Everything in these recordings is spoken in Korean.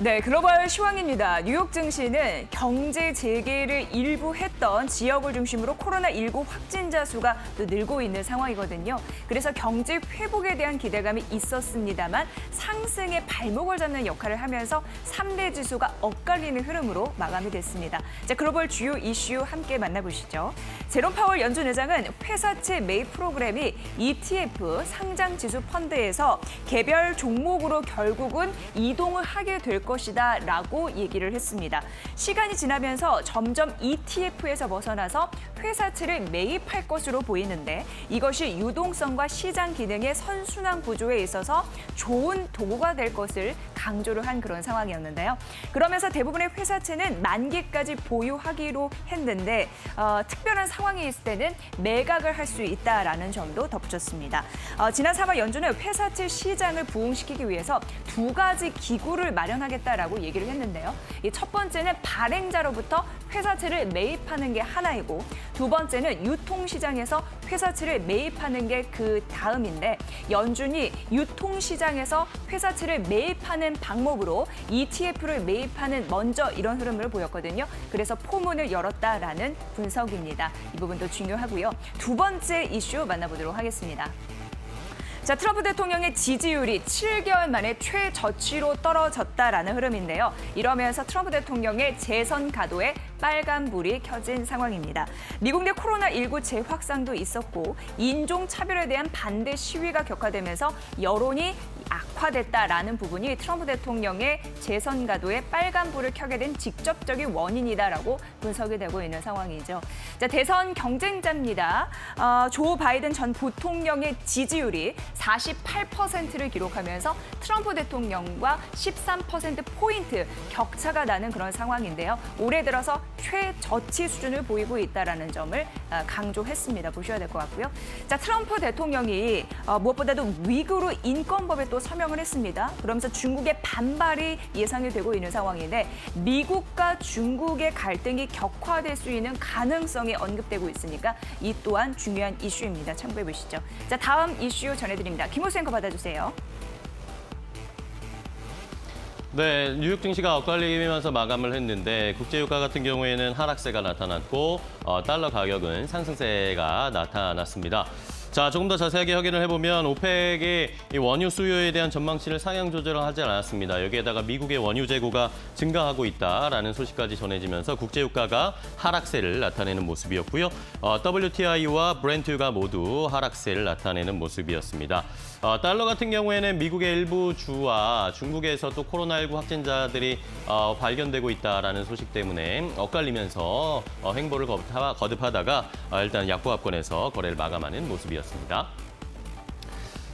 네, 글로벌 시황입니다. 뉴욕 증시는 경제 재개를 일부 했던 지역을 중심으로 코로나19 확진자 수가 또 늘고 있는 상황이거든요. 그래서 경제 회복에 대한 기대감이 있었습니다만 상승의 발목을 잡는 역할을 하면서 3대 지수가 엇갈리는 흐름으로 마감이 됐습니다. 자, 글로벌 주요 이슈 함께 만나보시죠. 제롬 파월 연준 의장은 회사채 매입 프로그램이 ETF 상장 지수 펀드에서 개별 종목으로 결국은 이동을 하게 될 것이다라고 얘기를 했습니다. 시간이 지나면서 점점 ETF에서 벗어나서 회사채를 매입할 것으로 보이는데 이것이 유동성과 시장 기능의 선순환 구조에 있어서 좋은 도구가 될 것을 강조를 한 그런 상황이었는데요. 그러면서 대부분의 회사채는 만기까지 보유하기로 했는데 특별한 상황이 있을 때는 매각을 할 수 있다라는 점도 덧붙였습니다. 지난 3월 연준은 회사채 시장을 부흥시키기 위해서 두 가지 기구를 마련하겠다라고 얘기를 했는데요. 이 첫 번째는 발행자로부터 회사채를 매입하는 게 하나이고 두 번째는 유통시장에서 회사채를 매입하는 게 그 다음인데 연준이 유통시장에서 회사채를 매입하는 방법으로 ETF를 매입하는 먼저 이런 흐름을 보였거든요. 그래서 포문을 열었다라는 분석입니다. 이 부분도 중요하고요. 두 번째 이슈 만나보도록 하겠습니다. 자, 트럼프 대통령의 지지율이 7개월 만에 최저치로 떨어졌다라는 흐름인데요. 이러면서 트럼프 대통령의 재선 가도에 빨간불이 켜진 상황입니다. 미국 내 코로나19 재확산도 있었고 인종차별에 대한 반대 시위가 격화되면서 여론이 악화됐다라는 부분이 트럼프 대통령의 재선 가도에 빨간불을 켜게 된 직접적인 원인이다라고 분석이 되고 있는 상황이죠. 자, 대선 경쟁자입니다. 조 바이든 전 부통령의 지지율이 48%를 기록하면서 트럼프 대통령과 13%포인트 격차가 나는 그런 상황인데요. 올해 들어서 최저치 수준을 보이고 있다는 점을 강조했습니다. 보셔야 될 것 같고요. 자, 트럼프 대통령이 무엇보다도 위구르 인권법에 또 서명을 했습니다. 그러면서 중국의 반발이 예상이 되고 있는 상황인데 미국과 중국의 갈등이 격화될 수 있는 가능성이 언급되고 있으니까 이 또한 중요한 이슈입니다. 참고해 보시죠. 자, 다음 이슈 전해드립니다. 김호수 앵커 받아주세요. 네, 뉴욕 증시가 엇갈리면서 마감을 했는데 국제유가 같은 경우에는 하락세가 나타났고 달러 가격은 상승세가 나타났습니다. 자, 조금 더 자세하게 확인을 해보면 오펙이 이 원유 수요에 대한 전망치를 상향 조절을 하지 않았습니다. 여기에다가 미국의 원유 재고가 증가하고 있다라는 소식까지 전해지면서 국제유가가 하락세를 나타내는 모습이었고요. WTI와 브렌트유가 모두 하락세를 나타내는 모습이었습니다. 달러 같은 경우에는 미국의 일부 주와 중국에서 또 코로나19 확진자들이 발견되고 있다라는 소식 때문에 엇갈리면서 횡보를 거듭하다가 일단 약보합권에서 거래를 마감하는 모습이었습니다.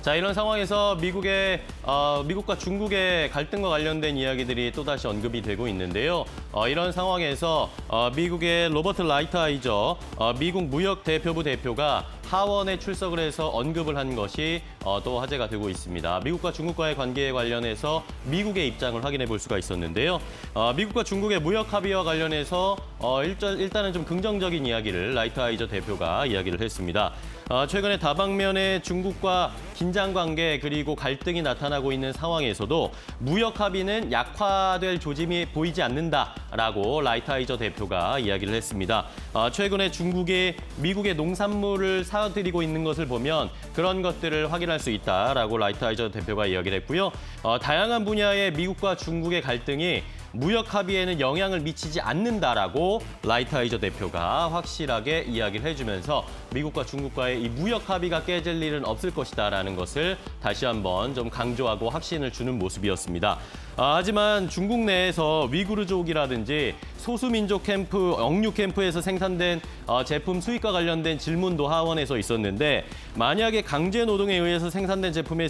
자, 이런 상황에서 미국과 중국의 갈등과 관련된 이야기들이 또다시 언급이 되고 있는데요. 이런 상황에서 미국의 로버트 라이트하이저 미국 무역대표부 대표가 하원에 출석을 해서 언급을 한 것이 또 화제가 되고 있습니다. 미국과 중국과의 관계에 관련해서 미국의 입장을 확인해 볼 수가 있었는데요. 미국과 중국의 무역 합의와 관련해서 일단은 좀 긍정적인 이야기를 라이트하이저 대표가 이야기를 했습니다. 최근에 다방면의 중국과 긴장 관계 그리고 갈등이 나타나고 있는 상황에서도 무역 합의는 약화될 조짐이 보이지 않는다라고 라이트하이저 대표가 이야기를 했습니다. 최근에 중국이 미국의 농산물을 사들이고 있는 것을 보면 그런 것들을 확인할 수 있다라고 라이트하이저 대표가 이야기를 했고요. 다양한 분야의 미국과 중국의 갈등이 무역 합의에는 영향을 미치지 않는다라고 라이트하이저 대표가 확실하게 이야기를 해주면서 미국과 중국과의 이 무역 합의가 깨질 일은 없을 것이다라는 것을 다시 한번 좀 강조하고 확신을 주는 모습이었습니다. 하지만 중국 내에서 위구르족이라든지 소수민족 캠프, 억류 캠프에서 생산된 제품 수입과 관련된 질문도 하원에서 있었는데 만약에 강제 노동에 의해서 생산된 제품의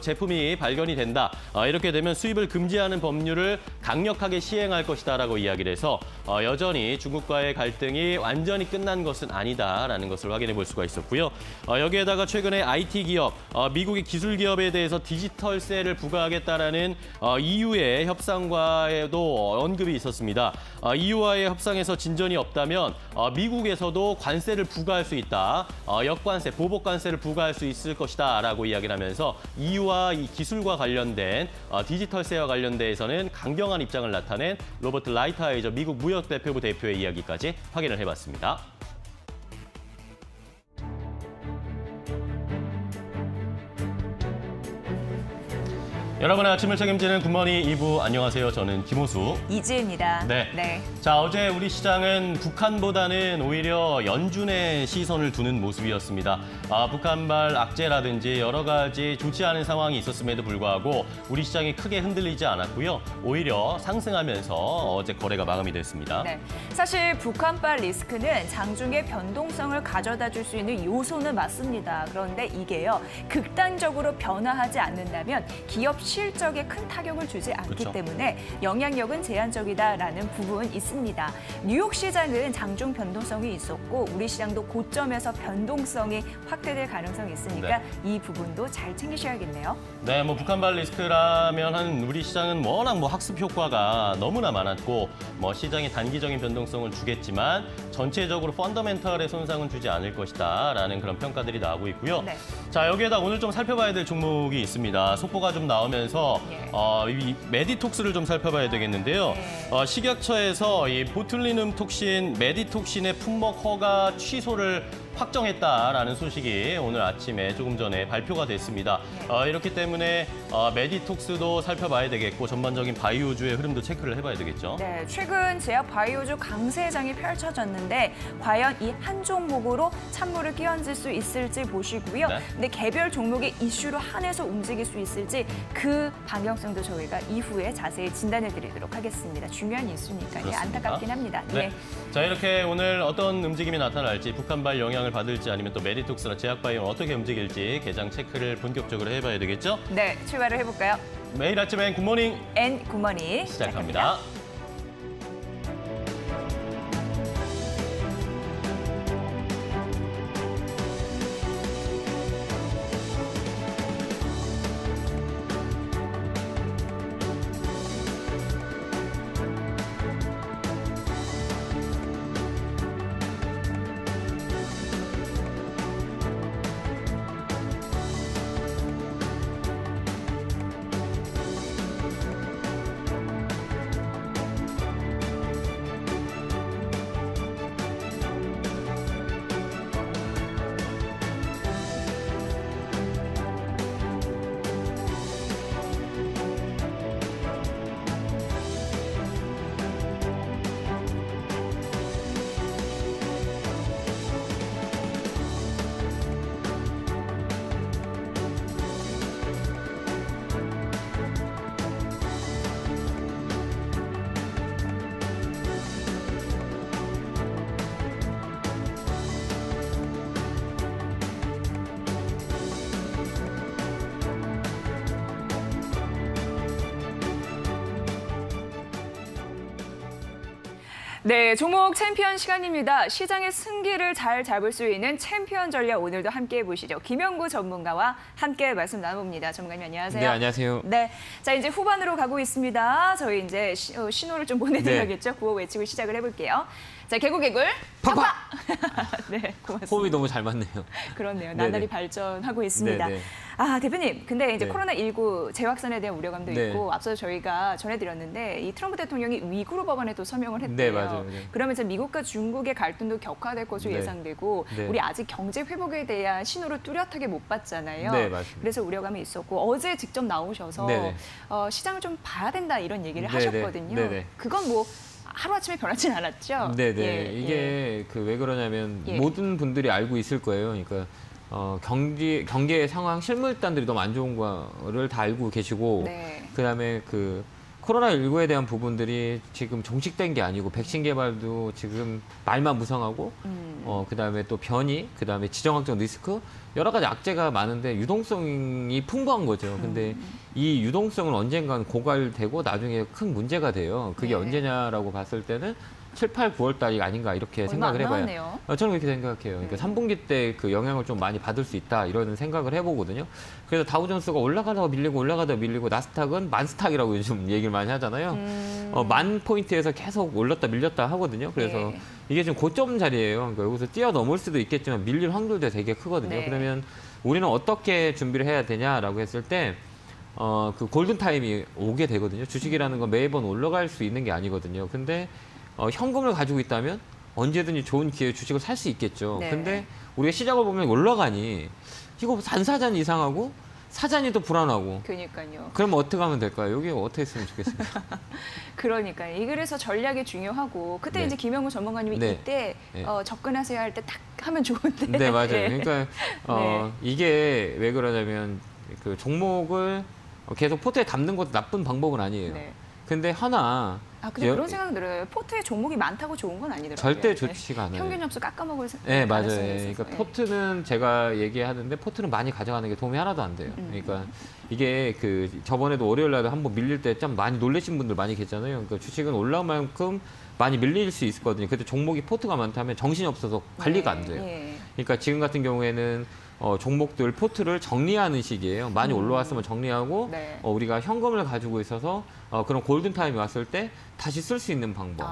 제품이 발견이 된다. 이렇게 되면 수입을 금지하는 하는 법률을 강력하게 시행할 것이다라고 이야기를 해서 여전히 중국과의 갈등이 완전히 끝난 것은 아니다라는 것을 확인해 볼 수가 있었고요. 여기에다가 최근에 IT 기업, 미국의 기술 기업에 대해서 디지털세를 부과하겠다라는 EU의 협상과에도 언급이 있었습니다. EU와의 협상에서 진전이 없다면 미국에서도 관세를 부과할 수 있다. 역관세, 보복관세를 부과할 수 있을 것이다라고 이야기를 하면서 EU와 이 기술과 관련된 디지털세와 관련돼서는 강경한 입장을 나타낸 로버트 라이트하이저 미국 무역대표부 대표의 이야기까지 확인을 해봤습니다. 여러분의 아침을 책임지는 굿모닝 2부 안녕하세요. 저는 김호수. 이지혜입니다. 네. 자, 어제 우리 시장은 북한보다는 오히려 연준의 시선을 두는 모습이었습니다. 북한발 악재라든지 여러 가지 좋지 않은 상황이 있었음에도 불구하고 우리 시장이 크게 흔들리지 않았고요. 오히려 상승하면서 어제 거래가 마감이 됐습니다. 네. 사실 북한발 리스크는 장중의 변동성을 가져다 줄 수 있는 요소는 맞습니다. 그런데 이게요, 극단적으로 변화하지 않는다면 기업 실적에 큰 타격을 주지 않기 그렇죠. 때문에 영향력은 제한적이다라는 부분이 있습니다. 뉴욕 시장은 장중 변동성이 있었고 우리 시장도 고점에서 변동성이 확대될 가능성이 있으니까 이 부분도 잘 챙기셔야겠네요. 네, 북한발 리스크라면 우리 시장은 워낙 학습 효과가 너무나 많았고 시장이 단기적인 변동성을 주겠지만 전체적으로 펀더멘털의 손상은 주지 않을 것이다라는 그런 평가들이 나오고 있고요. 네. 자, 여기에다 오늘 좀 살펴봐야 될 종목이 있습니다. 속보가 좀 나오면서 이 메디톡스를 좀 살펴봐야 되겠는데요. 식약처에서 이 보툴리눔 톡신, 메디톡신의 품목 허가 취소를 확정했다라는 소식이 오늘 아침에 조금 전에 발표가 됐습니다. 이렇기 때문에 메디톡스도 살펴봐야 되겠고 전반적인 바이오주의 흐름도 체크를 해봐야 되겠죠. 네, 최근 제약 바이오주 강세장이 펼쳐졌는데 과연 이 한 종목으로 찬물을 끼얹을 수 있을지 보시고요. 네. 근데 개별 종목의 이슈로 한해서 움직일 수 있을지 그 방향성도 저희가 이후에 자세히 진단해드리도록 하겠습니다. 중요한 이슈니까요. 그렇습니다. 안타깝긴 합니다. 네. 자, 이렇게 오늘 어떤 움직임이 나타날지 북한발 영향을 받을지 아니면 또 메디톡스나 제약바이오는 어떻게 움직일지 개장 체크를 본격적으로 해봐야 되겠죠. 네, 출발을 해볼까요? 매일 아침엔 굿모닝 앤 굿모닝 시작합니다. 네, 종목 챔피언 시간입니다. 시장의 승기를 잘 잡을 수 있는 챔피언 전략 오늘도 함께해 보시죠. 김영구 전문가와 함께 말씀 나눠봅니다. 전문가님 안녕하세요. 네, 안녕하세요. 네, 자 이제 후반으로 가고 있습니다. 저희 이제 신호를 좀 보내드려야겠죠. 구호 외치고 시작을 해볼게요. 자, 개굴개굴 팍팍! 네, 고맙습니다. 호흡이 너무 잘 맞네요. 그렇네요. 네네. 나날이 발전하고 있습니다. 네네. 아, 대표님, 근데 이제 네. 코로나19 재확산에 대한 우려감도 네. 있고 앞서 저희가 전해드렸는데 이 트럼프 대통령이 위구르 법안에 또 서명을 했대요. 네, 맞아요. 네. 그러면서 미국과 중국의 갈등도 격화될 것으로 네. 예상되고 네. 우리 아직 경제 회복에 대한 신호를 뚜렷하게 못 봤잖아요. 네, 맞습니다. 그래서 우려감이 있었고 어제 직접 나오셔서 네네. 시장을 좀 봐야 된다 이런 얘기를 네네. 하셨거든요. 네네. 그건 뭐 하루아침에 변하진 않았죠? 네네. 예, 이게 예. 그 왜 그러냐면 예. 모든 분들이 알고 있을 거예요. 그러니까 경계 상황 실물단들이 너무 안 좋은 거를 다 알고 계시고 네. 그다음에 그 코로나19에 대한 부분들이 지금 종식된 게 아니고 백신 개발도 지금 말만 무성하고 그다음에 또 변이, 그다음에 지정학적 리스크 여러 가지 악재가 많은데 유동성이 풍부한 거죠. 근데 이 유동성은 언젠간 고갈되고 나중에 큰 문제가 돼요. 그게 네. 언제냐라고 봤을 때는 7, 8, 9월 달이 아닌가 이렇게 얼마 생각을 안 해봐요. 남았네요. 저는 그렇게 생각해요. 그러니까 3분기 때 그 영향을 좀 많이 받을 수 있다 이런 생각을 해보거든요. 그래서 다우존스가 올라가다가 밀리고 올라가다가 밀리고 나스닥은 만스탁이라고 요즘 얘기를 많이 하잖아요. 만 포인트에서 계속 올랐다 밀렸다 하거든요. 그래서 네. 이게 지금 고점 자리예요. 그러니까 여기서 뛰어넘을 수도 있겠지만 밀릴 확률도 되게 크거든요. 네. 그러면 우리는 어떻게 준비를 해야 되냐라고 했을 때 그 골든 타임이 오게 되거든요. 주식이라는 건 매번 올라갈 수 있는 게 아니거든요. 근데 현금을 가지고 있다면 언제든지 좋은 기회에 주식을 살 수 있겠죠. 네. 근데 우리가 시작을 보면 올라가니 이거 단사자는 이상하고 사자니 또 불안하고 그러니까요. 그러면 어떻게 하면 될까요? 여기 어떻게 했으면 좋겠습니까? 그러니까요. 그래서 전략이 중요하고 그때 네. 이제 김영우 전문가님이 네. 이때 네. 접근하세요 할 때 딱 하면 좋은데. 네, 맞아요. 예. 그러니까 네. 이게 왜 그러냐면 그 종목을 계속 포트에 담는 것도 나쁜 방법은 아니에요. 네. 근데 하나 근데 여- 그런 생각 들어요. 포트에 종목이 많다고 좋은 건 아니더라고요. 절대 네. 좋지가 않아요. 평균 점수 깎아먹을 네, 맞아요. 가능성이 그러니까 있어서. 예. 포트는 제가 얘기하는데 포트는 많이 가져가는 게 도움이 하나도 안 돼요. 그러니까 이게 그 저번에도 월요일 날도 한번 밀릴 때 좀 많이 놀라신 분들 많이 계잖아요. 그러니까 주식은 올라온 만큼 많이 밀릴 수 있었거든요. 근데 종목이 포트가 많다면 정신이 없어서 관리가 안 돼요. 예. 그러니까 지금 같은 경우에는 종목들 포트를 정리하는 시기예요. 많이 올라왔으면 정리하고 네. 우리가 현금을 가지고 있어서 그런 골든 타임이 왔을 때 다시 쓸 수 있는 방법.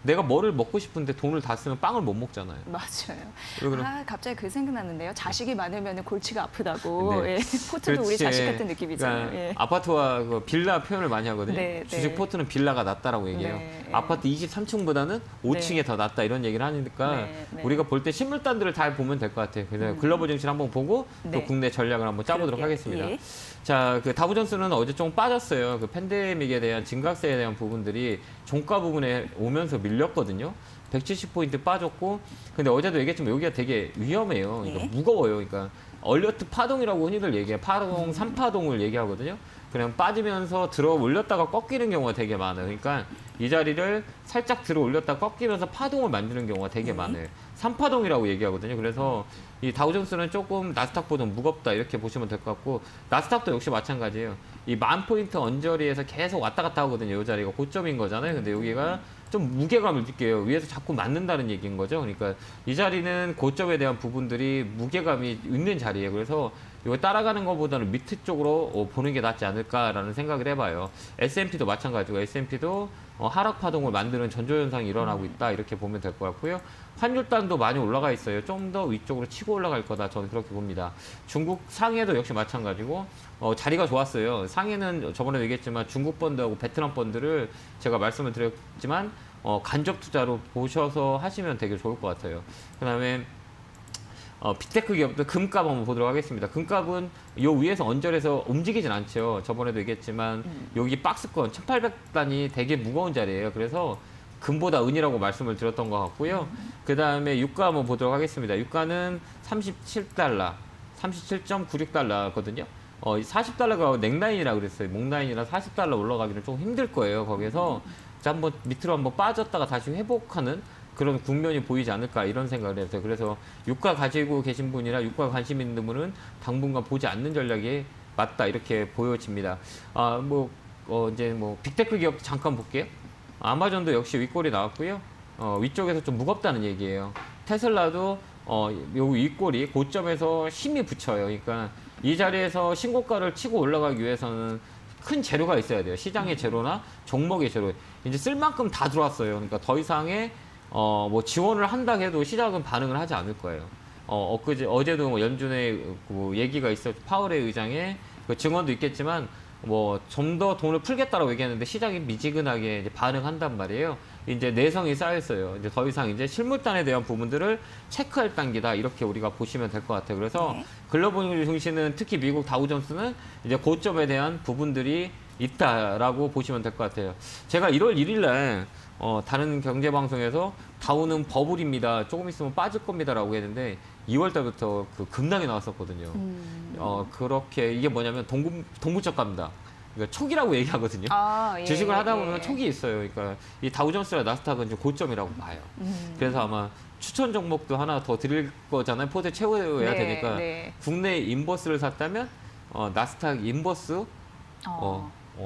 내가 뭐를 먹고 싶은데 돈을 다 쓰면 빵을 못 먹잖아요. 맞아요. 왜 그럼? 갑자기 그 생각나는데요. 자식이 많으면 골치가 아프다고. 네. 예. 포트도 우리 그렇지. 자식 같은 느낌이잖아요. 그러니까 예. 아파트와 그 빌라 표현을 많이 하거든요. 네, 주식 네. 포트는 빌라가 낫다라고 얘기해요. 네, 네. 아파트 23층보다는 5층에 네. 더 낫다 이런 얘기를 하니까 네, 네. 우리가 볼 때 신물단들을 잘 보면 될 것 같아요. 그래서 글로벌 증시를 한번 보고 또 네. 국내 전략을 한번 짜보도록 그러게요. 하겠습니다. 예. 자, 그 다우존스는 어제 좀 빠졌어요. 그 팬데믹에 대한 증가세에 대한 부분들이 종가 부분에 오면서 밀렸거든요. 170포인트 빠졌고, 근데 어제도 얘기했지만 여기가 되게 위험해요. 그러니까 네. 무거워요. 그러니까 얼리어트 파동이라고 흔히들 얘기해요. 파동, 3파동을 얘기하거든요. 그냥 빠지면서 들어 올렸다가 꺾이는 경우가 되게 많아요. 그러니까 이 자리를 살짝 들어 올렸다 꺾이면서 파동을 만드는 경우가 되게 많아요. 3파동이라고 얘기하거든요. 그래서 이 다우존스는 조금 나스닥보다 무겁다 이렇게 보시면 될 것 같고, 나스닥도 역시 마찬가지예요. 이 10,000포인트 언저리에서 계속 왔다 갔다 하거든요. 이 자리가 고점인 거잖아요. 근데 여기가 좀 무게감을 느껴요. 위에서 자꾸 맞는다는 얘기인 거죠. 그러니까 이 자리는 고점에 대한 부분들이 무게감이 있는 자리예요. 그래서 이거 따라가는 것보다는 밑에 쪽으로 보는 게 낫지 않을까라는 생각을 해봐요. S&P도 마찬가지고 S&P도 하락 파동을 만드는 전조현상이 일어나고 있다 이렇게 보면 될 것 같고요. 환율단도 많이 올라가 있어요. 좀 더 위쪽으로 치고 올라갈 거다 저는 그렇게 봅니다. 중국 상해도 역시 마찬가지고 자리가 좋았어요. 상해는 저번에 얘기했지만 중국 펀드하고 베트남 펀드를 제가 말씀을 드렸지만 간접 투자로 보셔서 하시면 되게 좋을 것 같아요. 그다음에 빅테크 기업들 금값 한번 보도록 하겠습니다. 금값은 요 위에서 언저리에서 움직이진 않죠. 저번에도 얘기했지만 여기 박스권 1800단이 되게 무거운 자리예요. 그래서 금보다 은이라고 말씀을 드렸던 것 같고요. 그 다음에 유가 한번 보도록 하겠습니다. 유가는 37달러, 37.96달러거든요. 40달러가 넥라인이라고 그랬어요. 목라인이라 40달러 올라가기는 좀 힘들 거예요. 거기서 한번 밑으로 한번 빠졌다가 다시 회복하는 그런 국면이 보이지 않을까 이런 생각을 해요. 그래서 유가 가지고 계신 분이나 유가 관심 있는 분은 당분간 보지 않는 전략이 맞다 이렇게 보여집니다. 이제 빅테크 기업 잠깐 볼게요. 아마존도 역시 윗골이 나왔고요. 위쪽에서 좀 무겁다는 얘기예요. 테슬라도 요 윗골이 고점에서 힘이 붙여요. 그러니까 이 자리에서 신고가를 치고 올라가기 위해서는 큰 재료가 있어야 돼요. 시장의 재료나 종목의 재료. 이제 쓸 만큼 다 들어왔어요. 그러니까 더 이상의 지원을 한다 해도 시장은 반응을 하지 않을 거예요. 어제도 연준의 얘기가 있어요. 파월의 의장의 그 증언도 있겠지만 좀 더 돈을 풀겠다라고 얘기했는데 시장이 미지근하게 이제 반응한단 말이에요. 이제 내성이 쌓였어요. 이제 더 이상 이제 실물단에 대한 부분들을 체크할 단계다 이렇게 우리가 보시면 될 것 같아요. 그래서 글로벌 증시는 특히 미국 다우존스는 이제 고점에 대한 부분들이 있다라고 보시면 될 것 같아요. 제가 1월 1일 날 다른 경제 방송에서 다우는 버블입니다. 조금 있으면 빠질 겁니다라고 했는데 2월 달부터 그 급락이 나왔었거든요. 그렇게 이게 뭐냐면 동부적 갑니다. 그러니까 촉이라고 얘기하거든요. 예, 주식을 하다 보면 예. 촉이 있어요. 그러니까 이 다우존스랑 나스닥은 좀 고점이라고 봐요. 그래서 아마 추천 종목도 하나 더 드릴 거잖아요. 포트 채워야 네, 되니까 네. 국내 인버스를 샀다면 나스닥 인버스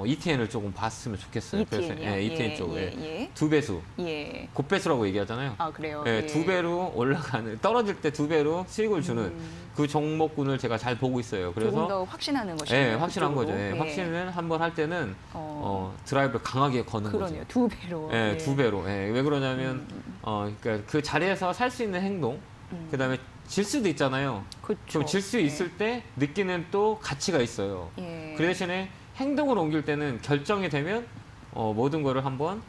ETN을 조금 봤으면 좋겠어요. ETN 이요? ETN 쪽에 예. 두 배수, 예. 곱배수라고 얘기하잖아요. 아, 그래요? 예, 두 배로 올라가는 떨어질 때 두 배로 수익을 주는 그 종목군을 제가 잘 보고 있어요. 조금 그래서 더 확신하는 것이죠. 예, 확실한 거죠. 예, 확신을 한번 할 때는 드라이브를 강하게 거는 그러네요. 거죠. 두 배로. 예, 두 배로. 예, 왜 그러냐면 그러니까 그 자리에서 살 수 있는 행동, 그다음에 질 수도 있잖아요. 그렇죠. 그럼 질 수 있을 때 느끼는 또 가치가 있어요. 예. 그 대신에 행동을 옮길 때는 결정이 되면 모든 거를 한번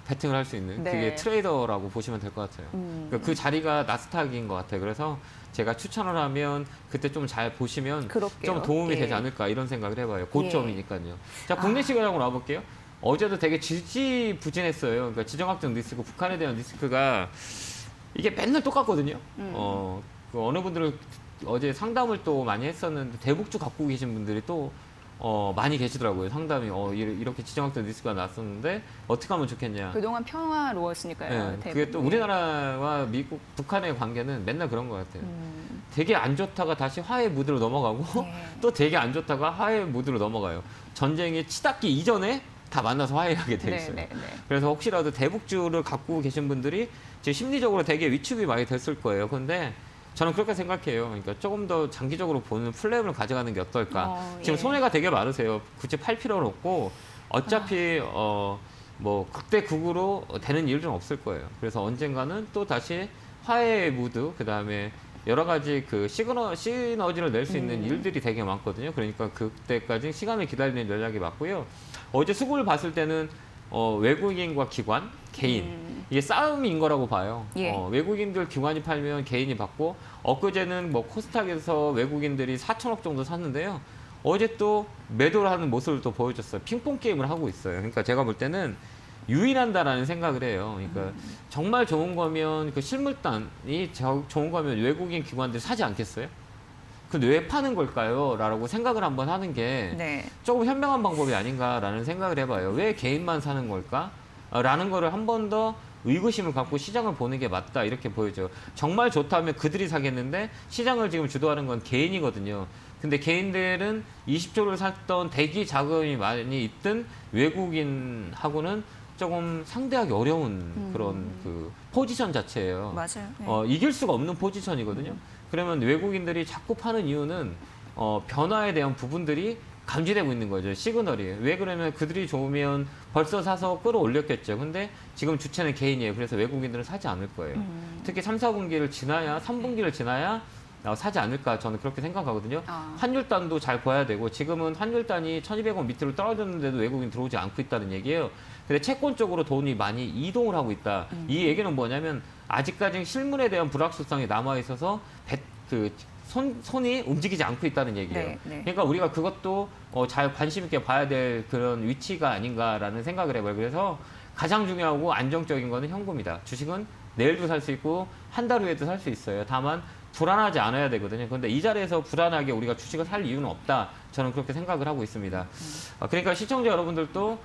베팅을 할 수 있는 네. 그게 트레이더라고 보시면 될 것 같아요. 그러니까 그 자리가 나스닥인 것 같아요. 그래서 제가 추천을 하면 그때 좀 잘 보시면 그럴게요. 좀 도움이 예. 되지 않을까 이런 생각을 해봐요. 고점이니까요. 자, 국내 시장으로 와볼게요. 어제도 되게 지지부진했어요. 그러니까 지정학적 리스크, 북한에 대한 리스크가 이게 맨날 똑같거든요. 그 어느 분들은 어제 상담을 또 많이 했었는데 대북주 갖고 계신 분들이 또 많이 계시더라고요. 상담이 이렇게 지정학적 리스크가 났었는데 어떻게 하면 좋겠냐. 그동안 평화로웠으니까요. 네, 그게 또 대부분. 우리나라와 미국, 북한의 관계는 맨날 그런 것 같아요. 되게 안 좋다가 다시 화해 무드로 넘어가고 네. 또 되게 안 좋다가 화해 무드로 넘어가요. 전쟁이 치닫기 이전에 다 만나서 화해하게 돼 있어요. 네. 그래서 혹시라도 대북주를 갖고 계신 분들이 지금 심리적으로 되게 위축이 많이 됐을 거예요. 근데 저는 그렇게 생각해요. 그러니까 조금 더 장기적으로 보는 플랜을 가져가는 게 어떨까. 지금 예. 손해가 되게 많으세요. 굳이 팔 필요는 없고 어차피 뭐 극대극으로 되는 일은 없을 거예요. 그래서 언젠가는 또 다시 화해 무드, 그 다음에 여러 가지 그 시너지를 낼 수 있는 일들이 되게 많거든요. 그러니까 그때까지 시간을 기다리는 전략이 맞고요. 어제 수급을 봤을 때는 외국인과 기관, 개인 이게 싸움인 거라고 봐요. 예. 외국인들 기관이 팔면 개인이 받고 엊그제는 뭐 코스닥에서 외국인들이 4천억 정도 샀는데요. 어제 또 매도를 하는 모습을 또 보여줬어요. 핑퐁 게임을 하고 있어요. 그러니까 제가 볼 때는 유인한다라는 생각을 해요. 그러니까 정말 좋은 거면 그 실물단이 좋은 거면 외국인 기관들이 사지 않겠어요? 근데 왜 파는 걸까요? 라고 생각을 한번 하는 게 네. 조금 현명한 방법이 아닌가라는 생각을 해봐요. 왜 개인만 사는 걸까? 라는 거를 한 번 더 의구심을 갖고 시장을 보는 게 맞다 이렇게 보여져요. 정말 좋다면 그들이 사겠는데 시장을 지금 주도하는 건 개인이거든요. 근데 개인들은 20조를 샀던 대기 자금이 많이 있던 외국인하고는 조금 상대하기 어려운 그런 그 포지션 자체예요. 맞아요. 네. 이길 수가 없는 포지션이거든요. 그러면 외국인들이 자꾸 파는 이유는 변화에 대한 부분들이 감지되고 있는 거죠. 시그널이. 왜 그러면 그들이 좋으면 벌써 사서 끌어올렸겠죠. 근데 지금 주체는 개인이에요. 그래서 외국인들은 사지 않을 거예요. 특히 3, 4분기를 지나야, 3분기를 지나야 사지 않을까 저는 그렇게 생각하거든요. 환율단도 잘 봐야 되고 지금은 환율단이 1200원 밑으로 떨어졌는데도 외국인 들어오지 않고 있다는 얘기예요. 근데 채권 쪽으로 돈이 많이 이동을 하고 있다. 이 얘기는 뭐냐면 아직까지 실물에 대한 불확실성이 남아있어서 손이 움직이지 않고 있다는 얘기예요. 네. 그러니까 우리가 그것도 잘 관심 있게 봐야 될 그런 위치가 아닌가라는 생각을 해봐요. 그래서 가장 중요하고 안정적인 거는 현금이다. 주식은 내일도 살 수 있고 한 달 후에도 살 수 있어요. 다만 불안하지 않아야 되거든요. 그런데 이 자리에서 불안하게 우리가 주식을 살 이유는 없다. 저는 그렇게 생각을 하고 있습니다. 그러니까 시청자 여러분들도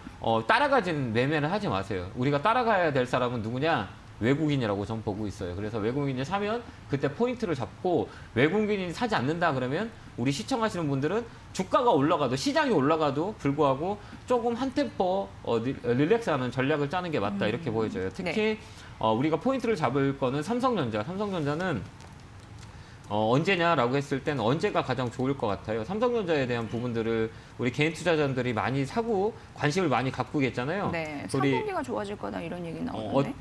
따라가진 매매를 하지 마세요. 우리가 따라가야 될 사람은 누구냐? 외국인이라고 전 보고 있어요. 그래서 외국인이 사면 그때 포인트를 잡고 외국인이 사지 않는다 그러면 우리 시청하시는 분들은 주가가 올라가도 시장이 올라가도 불구하고 조금 한 템포 릴렉스하는 전략을 짜는 게 맞다 이렇게 보여져요. 특히 우리가 포인트를 잡을 거는 삼성전자는 언제냐라고 했을 때는 언제가 가장 좋을 것 같아요. 삼성전자에 대한 부분들을 우리 개인 투자자들이 많이 사고 관심을 많이 갖고 계잖아요. 네. 우리 3분기가 좋아질 거다 이런 얘기 나오는데.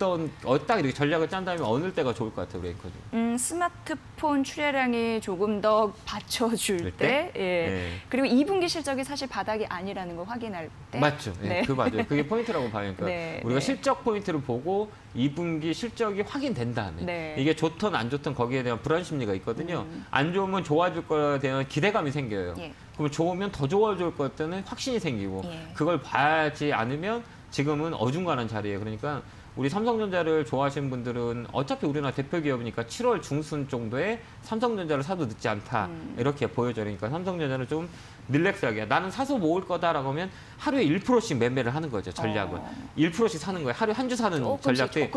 딱 이렇게 전략을 짠다면 어느 때가 좋을 것 같아요, 우리 앵커님? 스마트폰 출하량이 조금 더 받쳐줄 때, 예. 네. 그리고 2분기 실적이 사실 바닥이 아니라는 걸 확인할 때. 맞죠. 네. 네. 그 맞아요. 그게 포인트라고 봐요. 그러니까 네, 우리가 네. 실적 포인트를 보고 2분기 실적이 확인된 다음에 네. 이게 좋든 안 좋든 거기에 대한 불안 심리가 있거든요. 안 좋으면 좋아질 거에 대한 기대감이 생겨요. 예. 그럼 좋으면 더 좋아질 것 때는 확신이 생기고 예. 그걸 봐야지 않으면 지금은 어중간한 자리에 그러니까 우리 삼성전자를 좋아하시는 분들은 어차피 우리나라 대표 기업이니까 7월 중순 정도에 삼성전자를 사도 늦지 않다. 이렇게 보여져요. 그러니까 삼성전자는 좀 릴렉스하게 나는 사서 모을 거다라고 하면 하루에 1%씩 매매를 하는 거죠. 전략을. 1%씩 사는 거예요. 하루에 한 주 사는 전략들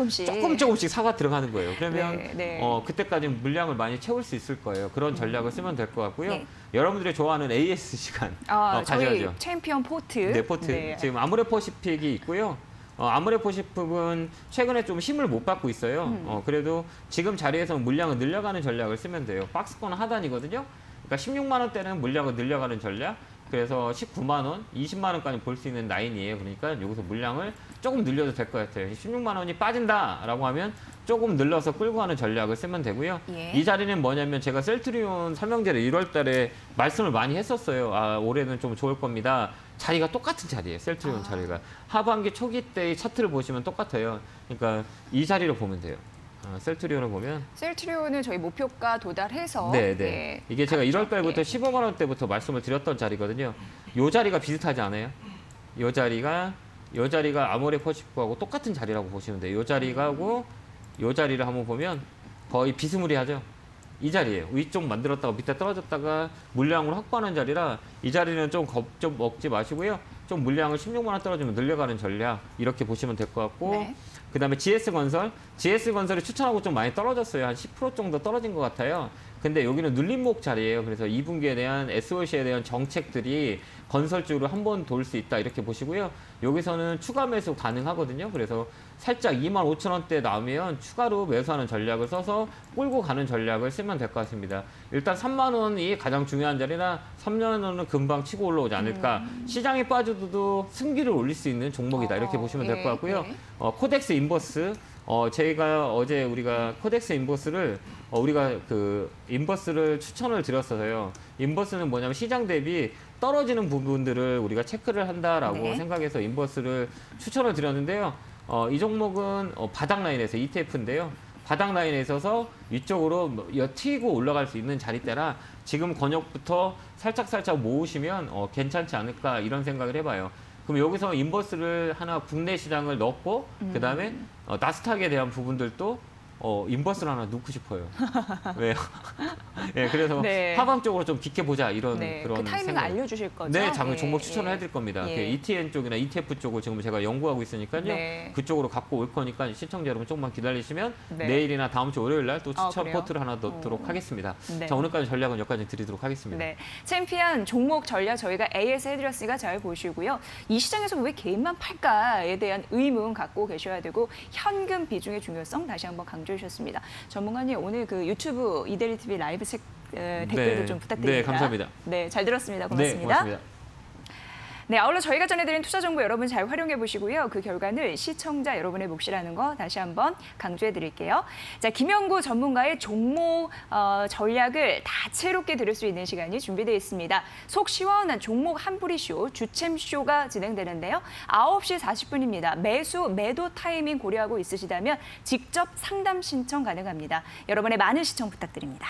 조금씩 사가 들어가는 거예요. 그러면 그때까지 물량을 많이 채울 수 있을 거예요. 그런 전략을 쓰면 될 것 같고요. 네. 여러분들이 좋아하는 AS 시간 가져야죠. 저희 챔피언 포트. 네, 포트. 네. 지금 아모레퍼시픽이 있고요. 아모레퍼시픽은 최근에 좀 힘을 못 받고 있어요. 그래도 지금 자리에서 물량을 늘려가는 전략을 쓰면 돼요. 박스권 하단이거든요. 그러니까 16만 원대는 물량을 늘려가는 전략. 그래서 19만 원, 20만 원까지 볼 수 있는 라인이에요. 그러니까 여기서 물량을 조금 늘려도 될 것 같아요. 16만 원이 빠진다라고 하면 조금 늘려서 끌고 가는 전략을 쓰면 되고요. 예. 이 자리는 뭐냐면 제가 셀트리온 설명제를 1월 달에 말씀을 많이 했었어요. 올해는 좀 좋을 겁니다. 자리가 똑같은 자리예요. 셀트리온 자리가. 하반기 초기 때의 차트를 보시면 똑같아요. 그러니까 이 자리를 보면 돼요. 셀트리온을 보면 셀트리온은 저희 목표가 도달해서 네. 예, 이게 제가 1월 달부터 예. 15만 원대부터 말씀을 드렸던 자리거든요. 요 자리가 비슷하지 않아요? 요 자리가 아모레퍼시픽하고 똑같은 자리라고 보시면 돼요. 요 자리가고 요 자리를 한번 보면 거의 비스무리하죠. 이 자리예요. 위쪽 만들었다가 밑에 떨어졌다가 물량을 확보하는 자리라 이 자리는 좀 겁 먹지 마시고요. 좀 물량을 16만 원 떨어지면 늘려가는 전략 이렇게 보시면 될 것 같고 네. 그다음에 GS건설이 추천하고 좀 많이 떨어졌어요. 한 10% 정도 떨어진 것 같아요. 근데 여기는 눌림목 자리예요. 그래서 2분기에 대한 SOC에 대한 정책들이 건설주로 한 번 돌 수 있다 이렇게 보시고요. 여기서는 추가 매수 가능하거든요. 그래서 살짝 25,000원대 나오면 추가로 매수하는 전략을 써서 끌고 가는 전략을 쓰면 될 것 같습니다. 일단 3만 원이 가장 중요한 자리라 3만 원은 금방 치고 올라오지 않을까. 시장이 빠져도 승기를 올릴 수 있는 종목이다 이렇게 보시면 될 것 같고요. 코덱스 인버스 저희가 어제 우리가 코덱스 인버스를 우리가 그 인버스를 추천을 드렸어요. 인버스는 뭐냐면 시장 대비 떨어지는 부분들을 우리가 체크를 한다라고 네. 생각해서 인버스를 추천을 드렸는데요. 이 종목은 바닥 라인에서 ETF인데요. 바닥 라인에 있어서 위쪽으로 튀고 올라갈 수 있는 자리대라 지금 권역부터 살짝 모으시면 괜찮지 않을까 이런 생각을 해봐요. 그럼 여기서 인버스를 하나 국내 시장을 넣고 그다음에 나스닥에 대한 부분들도 인버스를 하나 넣고 싶어요. 왜요? 네, 그래서 네. 하방 쪽으로 좀 깊게 보자 이런 네. 그런 그 타이밍 생각. 알려주실 거죠? 네, 장은 예, 종목 추천을 예. 해드릴 겁니다. 예. 그 ETN 쪽이나 ETF 쪽을 지금 제가 연구하고 있으니까요. 네. 그쪽으로 갖고 올 거니까 시청자 여러분 조금만 기다리시면 네. 내일이나 다음 주 월요일 날 또 추천 그래요? 포트를 하나 넣도록 하겠습니다. 네. 자, 오늘까지 전략은 여기까지 드리도록 하겠습니다. 네, 챔피언 종목 전략 저희가 AS 해드렸으니까 잘 보시고요. 이 시장에서 왜 개인만 팔까에 대한 의문 갖고 계셔야 되고 현금 비중의 중요성 다시 한번 강조해 주셨습니다. 전문가님 오늘 그 유튜브 이데리 TV 라이브 댓글도 네. 좀 부탁드립니다. 네, 감사합니다. 네, 잘 들었습니다. 네, 고맙습니다. 고맙습니다. 네, 아울러 저희가 전해드린 투자 정보 여러분 잘 활용해 보시고요. 그 결과는 시청자 여러분의 몫이라는 거 다시 한번 강조해 드릴게요. 자, 김영구 전문가의 종목 전략을 다채롭게 들을 수 있는 시간이 준비되어 있습니다. 속 시원한 종목 한뿌리쇼, 주챔쇼가 진행되는데요. 9시 40분입니다. 매수, 매도 타이밍 고려하고 있으시다면 직접 상담 신청 가능합니다. 여러분의 많은 시청 부탁드립니다.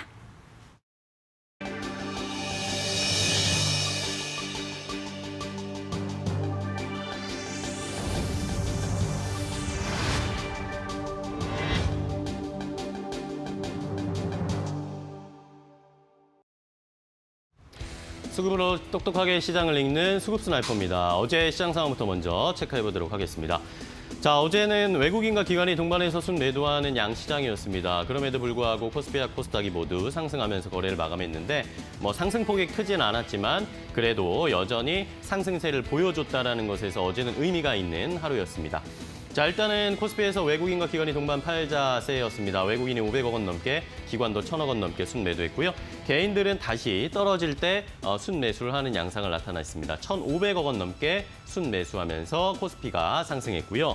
수급으로 똑똑하게 시장을 읽는 수급 스나이퍼입니다. 어제 시장 상황부터 먼저 체크해 보도록 하겠습니다. 자, 어제는 외국인과 기관이 동반해서 순매도하는 양시장이었습니다. 그럼에도 불구하고 코스피와 코스닥이 모두 상승하면서 거래를 마감했는데 상승폭이 크진 않았지만 그래도 여전히 상승세를 보여줬다는 것에서 어제는 의미가 있는 하루였습니다. 자, 일단은 코스피에서 외국인과 기관이 동반 팔자세였습니다. 외국인이 500억 원 넘게, 기관도 1,000억 원 넘게 순매도했고요. 개인들은 다시 떨어질 때 순매수를 하는 양상을 나타냈습니다. 1,500억 원 넘게 순매수하면서 코스피가 상승했고요.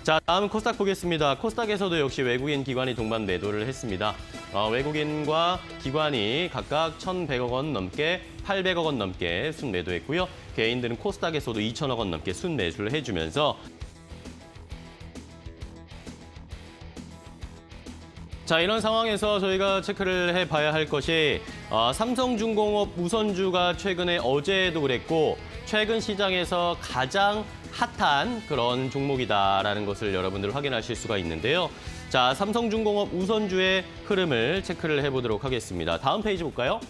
자, 다음 코스닥 보겠습니다. 코스닥에서도 역시 외국인 기관이 동반 매도를 했습니다. 외국인과 기관이 각각 1,100억 원 넘게, 800억 원 넘게 순매도했고요. 개인들은 코스닥에서도 2,000억 원 넘게 순매수를 해주면서 자, 이런 상황에서 저희가 체크를 해봐야 할 것이 삼성중공업 우선주가 최근에 어제도 그랬고 최근 시장에서 가장 핫한 그런 종목이다라는 것을 여러분들 확인하실 수가 있는데요. 자, 삼성중공업 우선주의 흐름을 체크를 해보도록 하겠습니다. 다음 페이지 볼까요?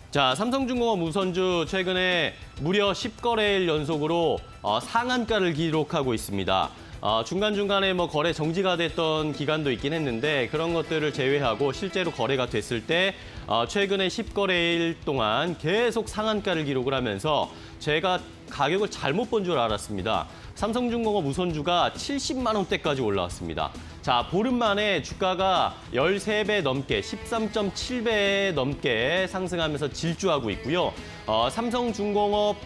자, 삼성중공업 우선주 최근에 무려 10거래일 연속으로 상한가를 기록하고 있습니다. 중간중간에 뭐 거래 정지가 됐던 기간도 있긴 했는데 그런 것들을 제외하고 실제로 거래가 됐을 때 최근에 10거래일 동안 계속 상한가를 기록을 하면서 제가 가격을 잘못 본 줄 알았습니다. 삼성중공업 우선주가 70만 원대까지 올라왔습니다. 자, 보름 만에 주가가 13배 넘게, 13.7배 넘게 상승하면서 질주하고 있고요. 삼성중공업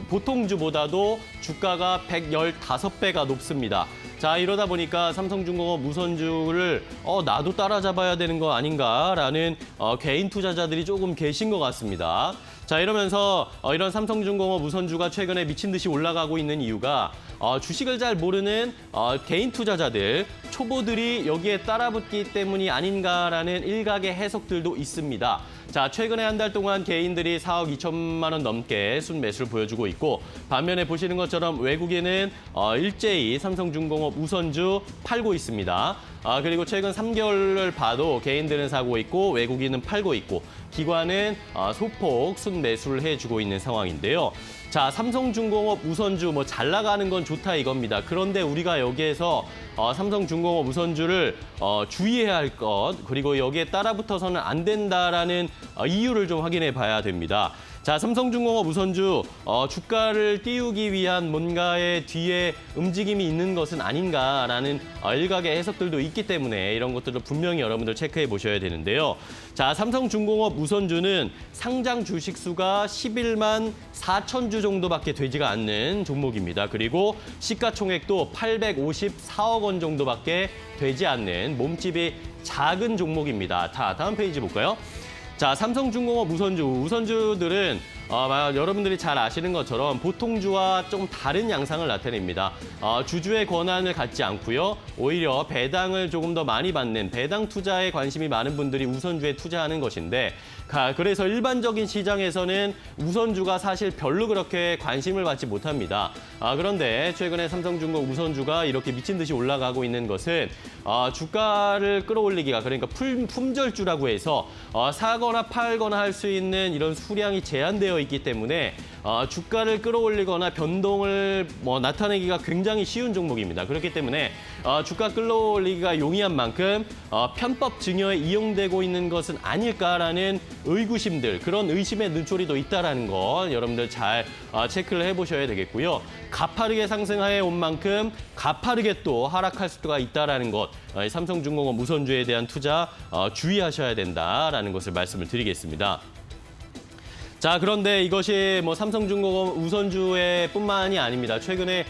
보통주보다도 주가가 115배가 높습니다. 자, 이러다 보니까 삼성중공업 우선주를 나도 따라잡아야 되는 거 아닌가라는 개인 투자자들이 조금 계신 것 같습니다. 자, 이러면서 이런 삼성중공업 우선주가 최근에 미친 듯이 올라가고 있는 이유가 주식을 잘 모르는 개인 투자자들, 초보들이 여기에 따라붙기 때문이 아닌가라는 일각의 해석들도 있습니다. 자, 최근에 한 달 동안 개인들이 4억 2천만 원 넘게 순매수를 보여주고 있고 반면에 보시는 것처럼 외국인은 일제히 삼성중공업 우선주 팔고 있습니다. 그리고 최근 3개월을 봐도 개인들은 사고 있고 외국인은 팔고 있고 기관은 소폭 순매수를 해주고 있는 상황인데요. 자, 삼성중공업 우선주 뭐 잘 나가는 건 좋다 이겁니다. 그런데 우리가 여기에서 삼성중공업 우선주를 주의해야 할 것, 그리고 여기에 따라붙어서는 안 된다라는 이유를 좀 확인해 봐야 됩니다. 자, 삼성중공업 우선주 주가를 띄우기 위한 뭔가의 뒤에 움직임이 있는 것은 아닌가라는 일각의 해석들도 있기 때문에 이런 것들을 분명히 여러분들 체크해 보셔야 되는데요. 자, 삼성중공업 우선주는 상장 주식 수가 11만 4천 주 정도밖에 되지가 않는 종목입니다. 그리고 시가총액도 854억 원 정도밖에 되지 않는 몸집이 작은 종목입니다. 다음 페이지 볼까요? 자, 삼성중공업 우선주들은 여러분들이 잘 아시는 것처럼 보통주와 좀 다른 양상을 나타냅니다. 주주의 권한을 갖지 않고요. 오히려 배당을 조금 더 많이 받는 배당 투자에 관심이 많은 분들이 우선주에 투자하는 것인데 그래서 일반적인 시장에서는 우선주가 사실 별로 그렇게 관심을 받지 못합니다. 그런데 최근에 삼성중공업 우선주가 이렇게 미친 듯이 올라가고 있는 것은 주가를 끌어올리기가 그러니까 품절주라고 해서 사거나 팔거나 할 수 있는 이런 수량이 제한되어 있기 때문에 주가를 끌어올리거나 변동을 나타내기가 굉장히 쉬운 종목입니다. 그렇기 때문에 주가 끌어올리기가 용이한 만큼 편법 증여에 이용되고 있는 것은 아닐까라는 의구심들, 그런 의심의 눈초리도 있다라는 거 여러분들 잘 체크를 해보셔야 되겠고요. 가파르게 상승해 온 만큼 가파르게 또 하락할 수가 있다라는 것, 삼성중공업 우선주에 대한 투자 주의하셔야 된다라는 것을 말씀을 드리겠습니다. 자, 그런데 이것이 삼성중공업 우선주의 뿐만이 아닙니다. 최근에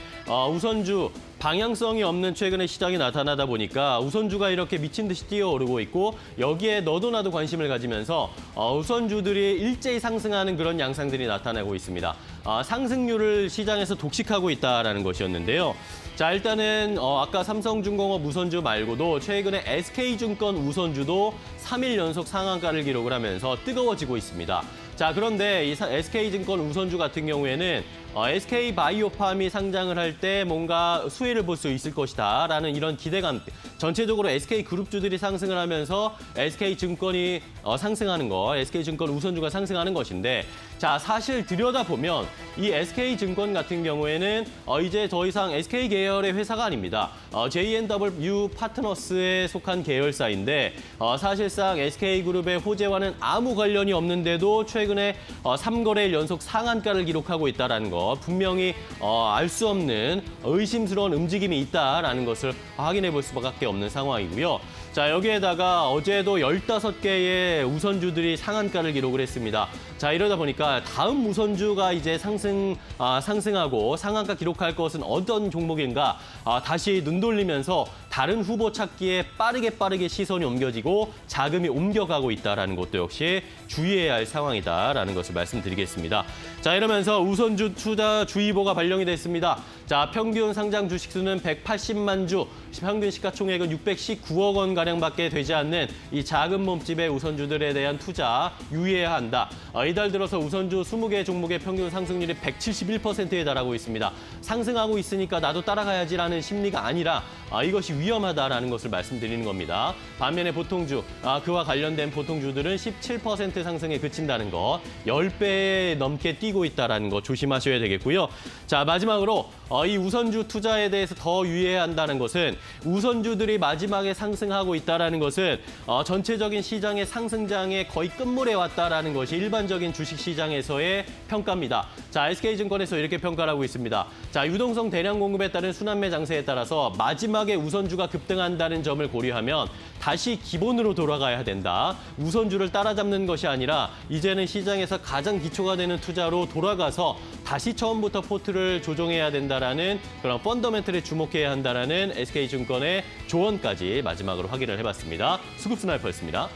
우선주 방향성이 없는 최근의 시장이 나타나다 보니까 우선주가 이렇게 미친 듯이 뛰어오르고 있고 여기에 너도 나도 관심을 가지면서 우선주들이 일제히 상승하는 그런 양상들이 나타나고 있습니다. 상승률을 시장에서 독식하고 있다라는 것이었는데요. 자, 일단은 아까 삼성중공업 우선주 말고도 최근에 SK증권 우선주도 3일 연속 상한가를 기록을 하면서 뜨거워지고 있습니다. 자, 그런데 이 SK증권 우선주 같은 경우에는 SK바이오팜이 상장을 할 때 뭔가 수혜를 볼 수 있을 것이다라는 이런 기대감, 전체적으로 SK그룹주들이 상승을 하면서 SK증권이 상승하는 거, SK증권 우선주가 상승하는 것인데, 자, 사실 들여다보면 이 SK증권 같은 경우에는 이제 더 이상 SK 계열의 회사가 아닙니다. J&W 파트너스에 속한 계열사인데 사실상 SK그룹의 호재와는 아무 관련이 없는데도 최근에 3거래일 연속 상한가를 기록하고 있다는 거, 분명히 알 수 없는 의심스러운 움직임이 있다는 것을 확인해 볼 수밖에 없는 상황이고요. 자, 여기에다가 어제도 15개의 우선주들이 상한가를 기록을 했습니다. 자, 이러다 보니까 다음 우선주가 이제 상승하고 상한가 기록할 것은 어떤 종목인가 다시 눈 돌리면서 다른 후보 찾기에 빠르게 시선이 옮겨지고 자금이 옮겨가고 있다는 것도 역시 주의해야 할 상황이다라는 것을 말씀드리겠습니다. 자, 이러면서 우선주 투자 주의보가 발령이 됐습니다. 자, 평균 상장 주식수는 180만 주, 평균 시가총액은 619억 원가량밖에 되지 않는 이 작은 몸집의 우선주들에 대한 투자 유의해야 한다. 이달 들어서 우선주 20개 종목의 평균 상승률이 171%에 달하고 있습니다. 상승하고 있으니까 나도 따라가야지라는 심리가 아니라 이것이 위험하다라는 것을 말씀드리는 겁니다. 반면에 보통주, 그와 관련된 보통주들은 17% 상승에 그친다는 것, 10배 넘게 뛰고 있다는 것 조심하셔야 되겠고요. 자, 마지막으로 이 우선주 투자에 대해서 더 유의해야 한다는 것은 우선주들이 마지막에 상승하고 있다는 것은 전체적인 시장의 상승장의 거의 끝물에 왔다는 것이 일반적인 주식시장에서의 평가입니다. 자, SK증권에서 이렇게 평가를 하고 있습니다. 자, 유동성 대량 공급에 따른 순환매 장세에 따라서 마지막에 우선주가 급등한다는 점을 고려하면 다시 기본으로 돌아가야 된다. 우선주를 따라잡는 것이 아니라 이제는 시장에서 가장 기초가 되는 투자로 돌아가서 다시 처음부터 포트를 조정해야 된다라는 그런 펀더멘털에 주목해야 한다라는 SK증권의 조언까지 마지막으로 확인을 해봤습니다. 수급 스나이퍼였습니다.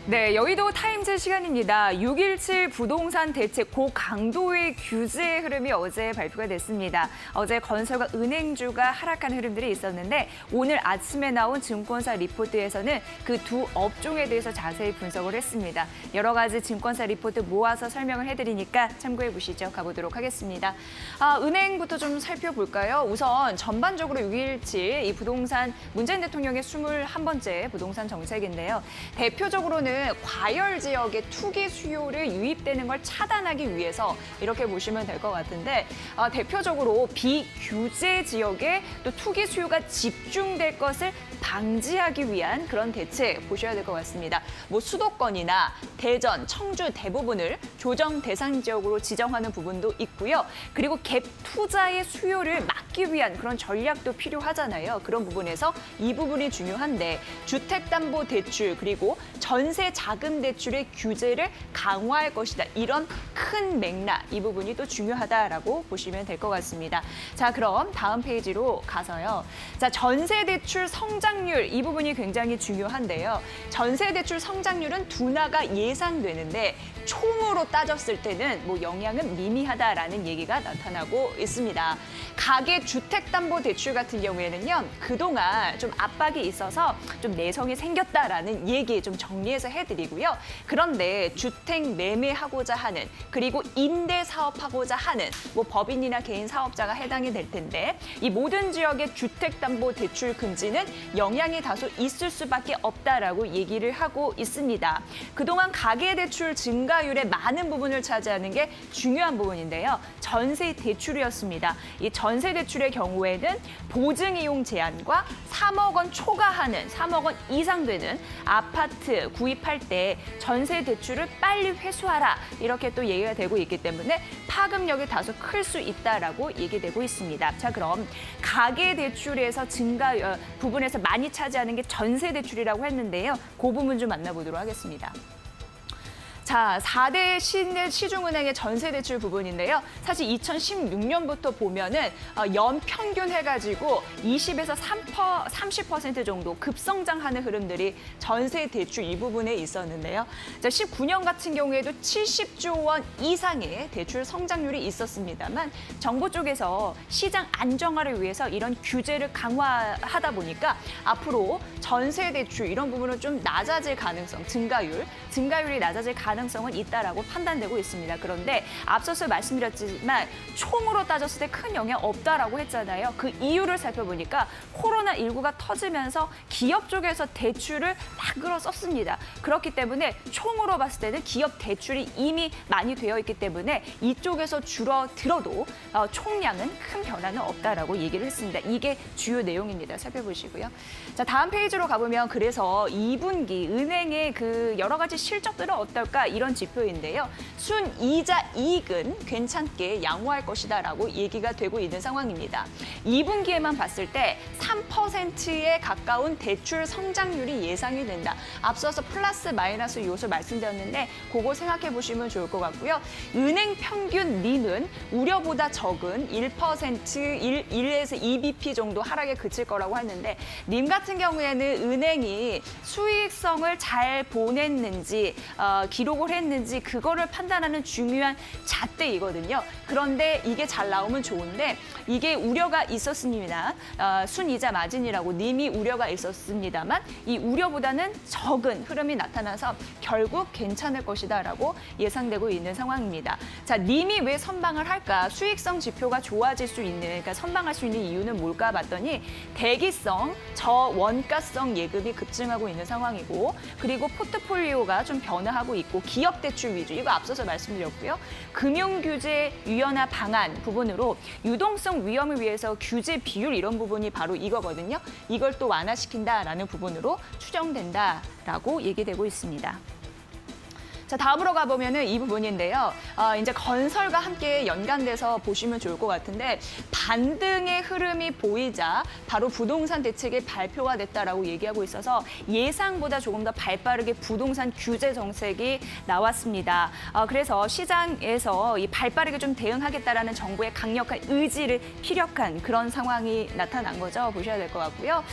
네, 여의도 타임즈 시간입니다. 6.17 부동산 대책 고강도의 규제 흐름이 어제 발표가 됐습니다. 어제 건설과 은행주가 하락한 흐름들이 있었는데 오늘 아침에 나온 증권사 리포트에서는 그 두 업종에 대해서 자세히 분석을 했습니다. 여러 가지 증권사 리포트 모아서 설명을 해드리니까 참고해 보시죠. 가보도록 하겠습니다. 은행부터 좀 살펴볼까요? 우선 전반적으로 6.17 이 부동산 문재인 대통령의 21번째 부동산 정책인데요. 대표적으로는 과열 지역의 투기 수요를 유입되는 걸 차단하기 위해서 이렇게 보시면 될 것 같은데 대표적으로 비규제 지역에 또 투기 수요가 집중될 것을 방지하기 위한 그런 대책 보셔야 될 것 같습니다. 뭐 수도권이나 대전, 청주 대부분을 조정 대상 지역으로 지정하는 부분도 있고요. 그리고 갭 투자의 수요를 막기 위한 그런 전략도 필요하잖아요. 그런 부분에서 이 부분이 중요한데 주택담보대출 그리고 전세 자금 대출의 규제를 강화할 것이다. 이런 큰 맥락, 이 부분이 또 중요하다라고 보시면 될 것 같습니다. 자, 그럼 다음 페이지로 가서요. 자, 전세 대출 성장률 이 부분이 굉장히 중요한데요. 전세 대출 성장률은 둔화가 예상되는데 총으로 따졌을 때는 뭐 영향은 미미하다라는 얘기가 나타나고 있습니다. 가계 주택담보대출 같은 경우에는요. 그동안 좀 압박이 있어서 좀 내성이 생겼다라는 얘기 좀 정리해서 해드리고요. 그런데 주택 매매하고자 하는 그리고 임대 사업하고자 하는 뭐 법인이나 개인 사업자가 해당이 될 텐데 이 모든 지역의 주택담보대출 금지는 영향이 다소 있을 수밖에 없다라고 얘기를 하고 있습니다. 그동안 가계대출 증가율의 많은 부분을 차지하는 게 중요한 부분인데요. 전세 대출이었습니다. 이 전세 대출의 경우에는 보증 이용 제한과 3억 원 초과하는 3억 원 이상 되는 아파트 구입할 때 전세 대출을 빨리 회수하라 이렇게 또 얘기가 되고 있기 때문에 파급력이 다소 클 수 있다라고 얘기되고 있습니다. 자, 그럼 가계 대출에서 증가 부분에서 많이 차지하는 게 전세 대출이라고 했는데요. 그 부분 좀 만나보도록 하겠습니다. 자, 4대 시중은행의 전세대출 부분인데요. 사실 2016년부터 보면은 연평균 해가지고 20에서 30% 정도 급성장하는 흐름들이 전세대출 이 부분에 있었는데요. 자, 19년 같은 경우에도 70조 원 이상의 대출 성장률이 있었습니다만 정부 쪽에서 시장 안정화를 위해서 이런 규제를 강화하다 보니까 앞으로 전세대출 이런 부분은 좀 낮아질 가능성, 증가율이 낮아질 가능성은 있다라고 판단되고 있습니다. 그런데 앞서서 말씀드렸지만 총으로 따졌을 때 큰 영향 없다라고 했잖아요. 그 이유를 살펴보니까 코로나19가 터지면서 기업 쪽에서 대출을 막 끌어썼습니다. 그렇기 때문에 총으로 봤을 때는 기업 대출이 이미 많이 되어 있기 때문에 이쪽에서 줄어들어도 총량은 큰 변화는 없다라고 얘기를 했습니다. 이게 주요 내용입니다. 살펴보시고요. 자, 다음 페이지로 가보면 그래서 2분기 은행의 그 여러 가지 실적들은 어떨까? 지표가 이런 지표인데요. 순이자 이익은 괜찮게 양호할 것이다라고 얘기가 되고 있는 상황입니다. 2분기에만 봤을 때 3%에 가까운 대출 성장률이 예상이 된다. 앞서서 플러스 마이너스 요소 말씀드렸는데 그거 생각해 보시면 좋을 것 같고요. 은행 평균 림은 우려보다 적은 1%, 1에서 2bp 정도 하락에 그칠 거라고 했는데 림 같은 경우에는 은행이 수익성을 잘 보냈는지 기록을 했는지 그거를 판단하는 중요한 잣대이거든요. 그런데 이게 잘 나오면 좋은데 이게 우려가 있었습니다. 순이자 마진이라고 림이 우려가 있었습니다만 이 우려보다는 적은 흐름이 나타나서 결국 괜찮을 것이다라고 예상되고 있는 상황입니다. 자, 림이 왜 선방을 할까? 수익성 지표가 좋아질 수 있는, 그러니까 선방할 수 있는 이유는 뭘까 봤더니 대기성, 저원가성 예금이 급증하고 있는 상황이고 그리고 포트폴리오가 좀 변화하고 있고 기업 대출 위주, 이거 앞서서 말씀드렸고요. 금융규제 유연화 방안 부분으로 유동성 위험을 위해서 규제 비율 이런 부분이 바로 이거거든요. 이걸 또 완화시킨다라는 부분으로 추정된다라고 얘기되고 있습니다. 자, 다음으로 가보면은 이 부분인데요. 이제 건설과 함께 연관돼서 보시면 좋을 것 같은데 반등의 흐름이 보이자 바로 부동산 대책의 발표가 됐다라고 얘기하고 있어서 예상보다 조금 더 발빠르게 부동산 규제 정책이 나왔습니다. 그래서 시장에서 이 발빠르게 좀 대응하겠다라는 정부의 강력한 의지를 피력한 그런 상황이 나타난 거죠. 보셔야 될 것 같고요.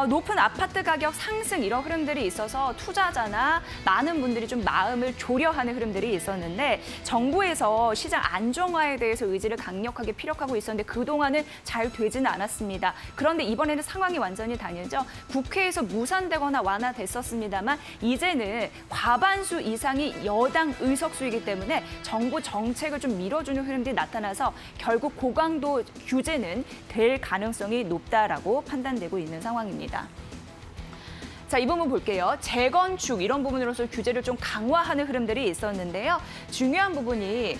높은 아파트 가격 상승 이런 흐름들이 있어서 투자자나 많은 분들이 좀 마음을 졸여하는 흐름들이 있었는데 정부에서 시장 안정화에 대해서 의지를 강력하게 피력하고 있었는데 그동안은 잘 되지는 않았습니다. 그런데 이번에는 상황이 완전히 다르죠. 국회에서 무산되거나 완화됐었습니다만 이제는 과반수 이상이 여당 의석수이기 때문에 정부 정책을 좀 밀어주는 흐름들이 나타나서 결국 고강도 규제는 될 가능성이 높다라고 판단되고 있는 상황입니다. 자, 이 부분 볼게요. 재건축 이런 부분으로서 규제를 좀 강화하는 흐름들이 있었는데요. 중요한 부분이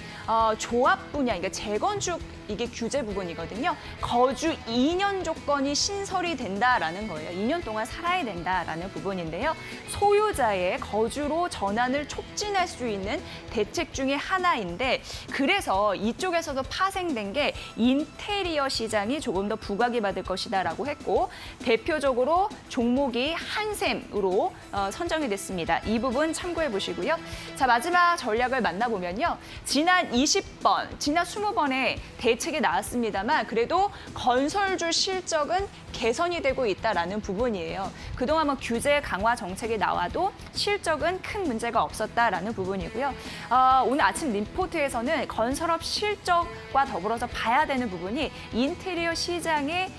조합 분야, 그러니까 재건축 이게 규제 부분이거든요. 거주 2년 조건이 신설이 된다라는 거예요. 2년 동안 살아야 된다라는 부분인데요. 소유자의 거주로 전환을 촉진할 수 있는 대책 중에 하나인데 그래서 이쪽에서도 파생된 게 인테리어 시장이 조금 더 부각이 받을 것이다라고 했고 대표적으로 종목이 한샘으로 선정이 됐습니다. 이 부분 참고해 보시고요. 자, 마지막 전략을 만나보면요. 지난 20번, 지난 20번의 대책이 나왔습니다만 그래도 건설주 실적은 개선이 되고 있다라는 부분이에요. 그동안 뭐 규제 강화 정책이 나와도 실적은 큰 문제가 없었다라는 부분이고요. 오늘 아침 리포트에서는 건설업 실적과 더불어서 봐야 되는 부분이 인테리어 시장의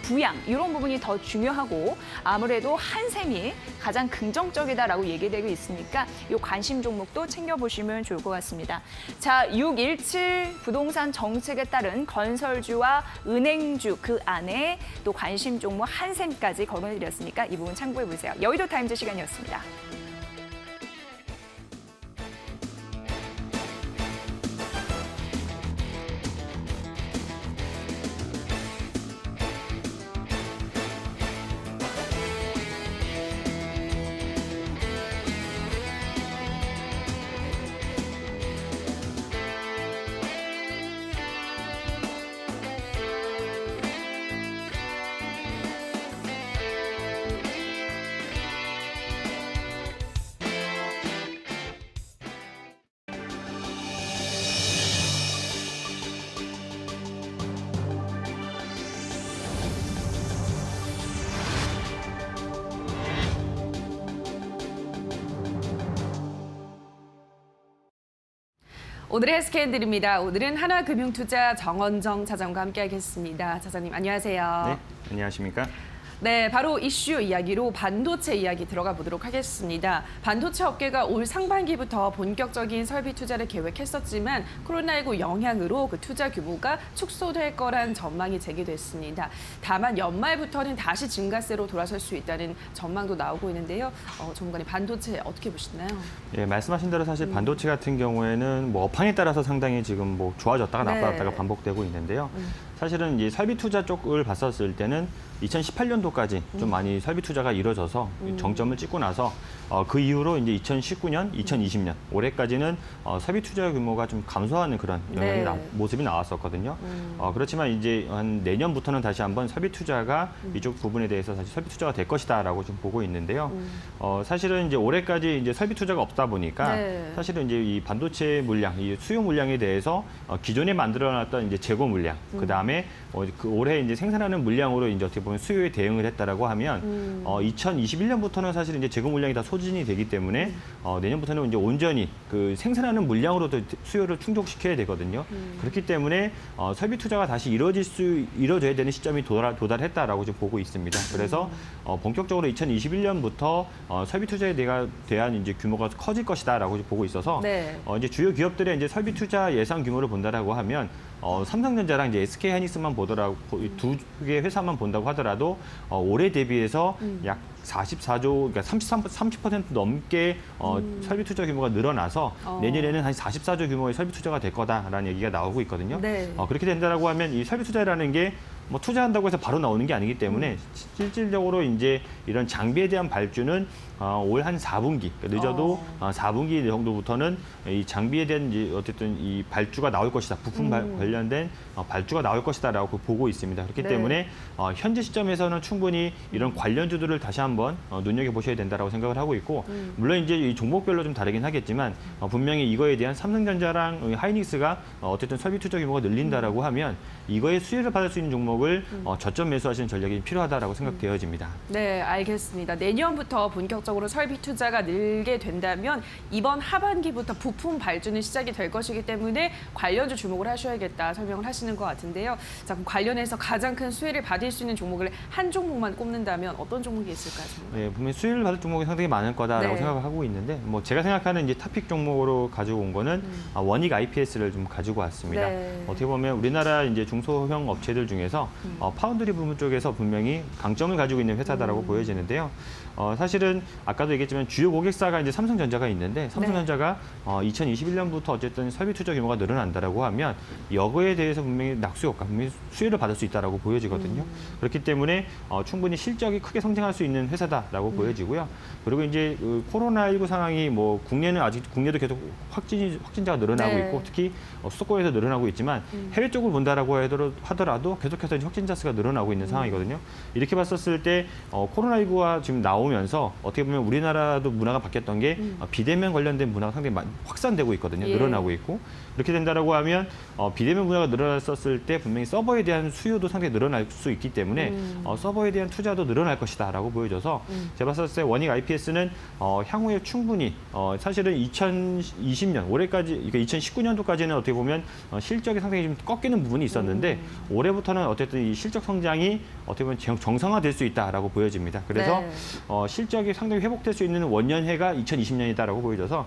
부양 이런 부분이 더 중요하고 아무래도 한샘이 가장 긍정적이다라고 얘기되고 있으니까 이 관심 종목도 챙겨보시면 좋을 것 같습니다. 자, 617 부동산 정책에 따른 건설주와 은행주 그 안에 또 관심 종목 한샘까지 거론해드렸으니까 이 부분 참고해보세요. 여의도 타임즈 시간이었습니다. 오늘의 헬스케인들입니다. 오늘은 하나금융투자 정원정 차장과 함께하겠습니다. 차장님 안녕하세요. 네, 안녕하십니까? 네, 바로 이슈 이야기로 반도체 이야기 들어가 보도록 하겠습니다. 반도체 업계가 올 상반기부터 본격적인 설비 투자를 계획했었지만 코로나19 영향으로 그 투자 규모가 축소될 거란 전망이 제기됐습니다. 다만 연말부터는 다시 증가세로 돌아설 수 있다는 전망도 나오고 있는데요. 전문가님 반도체 어떻게 보시나요? 예, 말씀하신 대로 사실 반도체 같은 경우에는 뭐 업황에 따라서 상당히 지금 뭐 좋아졌다가 나빠졌다가 반복되고 있는데요. 사실은 이 설비 투자 쪽을 봤었을 때는 2018년도까지 좀 많이 설비 투자가 이루어져서 정점을 찍고 나서 그 이후로 이제 2019년, 2020년 올해까지는 설비 투자 규모가 좀 감소하는 그런 영향이 네. 모습이 나왔었거든요. 그렇지만 이제 한 내년부터는 다시 한번 설비 투자가 이쪽 부분에 대해서 사실 설비 투자가 될 것이다라고 좀 보고 있는데요. 사실은 이제 올해까지 이제 설비 투자가 없다 보니까 네. 사실은 이제 이 반도체 물량, 이 수요 물량에 대해서 기존에 만들어놨던 이제 재고 물량, 그 다음에 그 올해 이제 생산하는 물량으로 이제 어떻게 보면 수요에 대응을 했다라고 하면 2021년부터는 사실 이제 재고 물량이 다 소진이 되기 때문에 내년부터는 이제 온전히 그 생산하는 물량으로도 수요를 충족시켜야 되거든요. 그렇기 때문에 설비 투자가 다시 이루어져야 되는 시점이 도달했다라고 좀 보고 있습니다. 그래서 본격적으로 2021년부터 설비 투자에 대한 이제 규모가 커질 것이다라고 보고 있어서 네. 이제 주요 기업들의 이제 설비 투자 예상 규모를 본다라고 하면 삼성전자랑 이제 SK 하이닉스만 보더라도 두 개의 회사만 본다고 하더라도 올해 대비해서 약 44조, 그러니까 30% 넘게 설비 투자 규모가 늘어나서 내년에는 한 44조 규모의 설비 투자가 될 거다라는 얘기가 나오고 있거든요. 네. 그렇게 된다라고 하면 이 설비 투자라는 게 뭐 투자한다고 해서 바로 나오는 게 아니기 때문에 실질적으로 이제 이런 장비에 대한 발주는 올 한 4분기, 늦어도 4분기 정도부터는 이 장비에 대한 이제 어쨌든 이 발주가 나올 것이다. 부품 관련된 발주가 나올 것이다라고 보고 있습니다. 그렇기 네. 때문에 현재 시점에서는 충분히 이런 관련주들을 다시 한번 눈여겨 보셔야 된다라고 생각을 하고 있고, 물론 이제 이 종목별로 좀 다르긴 하겠지만 분명히 이거에 대한 삼성전자랑 하이닉스가 어쨌든 설비 투자 규모가 늘린다라고 하면 이거에 수혜를 받을 수 있는 종목을 저점 매수하시는 전략이 필요하다라고 생각되어집니다. 네, 알겠습니다. 내년부터 본격적으로 설비 투자가 늘게 된다면 이번 하반기부터 부품 발주는 시작이 될 것이기 때문에 관련주 주목을 하셔야겠다 설명을 하시는 것 같은데요. 자, 그럼 관련해서 가장 큰 수혜를 받을 수 있는 종목을 한 종목만 꼽는다면 어떤 종목이 있을까요? 네, 분명히 수혜를 받을 종목이 상당히 많을 거다라고 네. 생각을 하고 있는데, 뭐 제가 생각하는 이제 탑픽 종목으로 가지고 온 거는 원익 IPS를 좀 가지고 왔습니다. 네. 어떻게 보면 우리나라 이제 중소형 업체들 중에서 파운드리 부분 쪽에서 분명히 강점을 가지고 있는 회사다라고 보여지는데요. 사실은 아까도 얘기했지만 주요 고객사가 이제 삼성전자가 있는데 삼성전자가 2021년부터 어쨌든 설비 투자 규모가 늘어난다라고 하면 이거에 대해서 분명히 낙수 효과, 분명히 수혜를 받을 수 있다라고 보여지거든요. 그렇기 때문에 충분히 실적이 크게 성장할 수 있는 회사다라고 보여지고요. 그리고 이제 그 코로나19 상황이 뭐 국내도 계속 확진자가 늘어나고 네. 있고, 특히 수도권에서 늘어나고 있지만 해외 쪽을 본다라고 하더라도 계속해서 이제 확진자 수가 늘어나고 있는 상황이거든요. 이렇게 봤었을 때 코로나19가 지금 나오면서 어떻게 보면 우리나라도 문화가 바뀌었던 게 비대면 관련된 문화가 상당히 확산되고 있거든요. 예. 늘어나고 있고. 이렇게 된다라고 하면 비대면 문화가 늘어났었을 때 분명히 서버에 대한 수요도 상당히 늘어날 수 있기 때문에 서버에 대한 투자도 늘어날 것이다라고 보여져서 제가 봤을 때 원익 IPS는 향후에 충분히 사실은 2020년 올해까지, 그러니까 2019년도까지는 어떻게 보면 실적이 상당히 좀 꺾이는 부분이 있었는데 올해부터는 어쨌든 이 실적 성장이 어떻게 보면 정상화될 수 있다라고 보여집니다. 그래서 네. 실적이 상당히 회복될 수 있는 원년해가 2020년이다라고 보여져서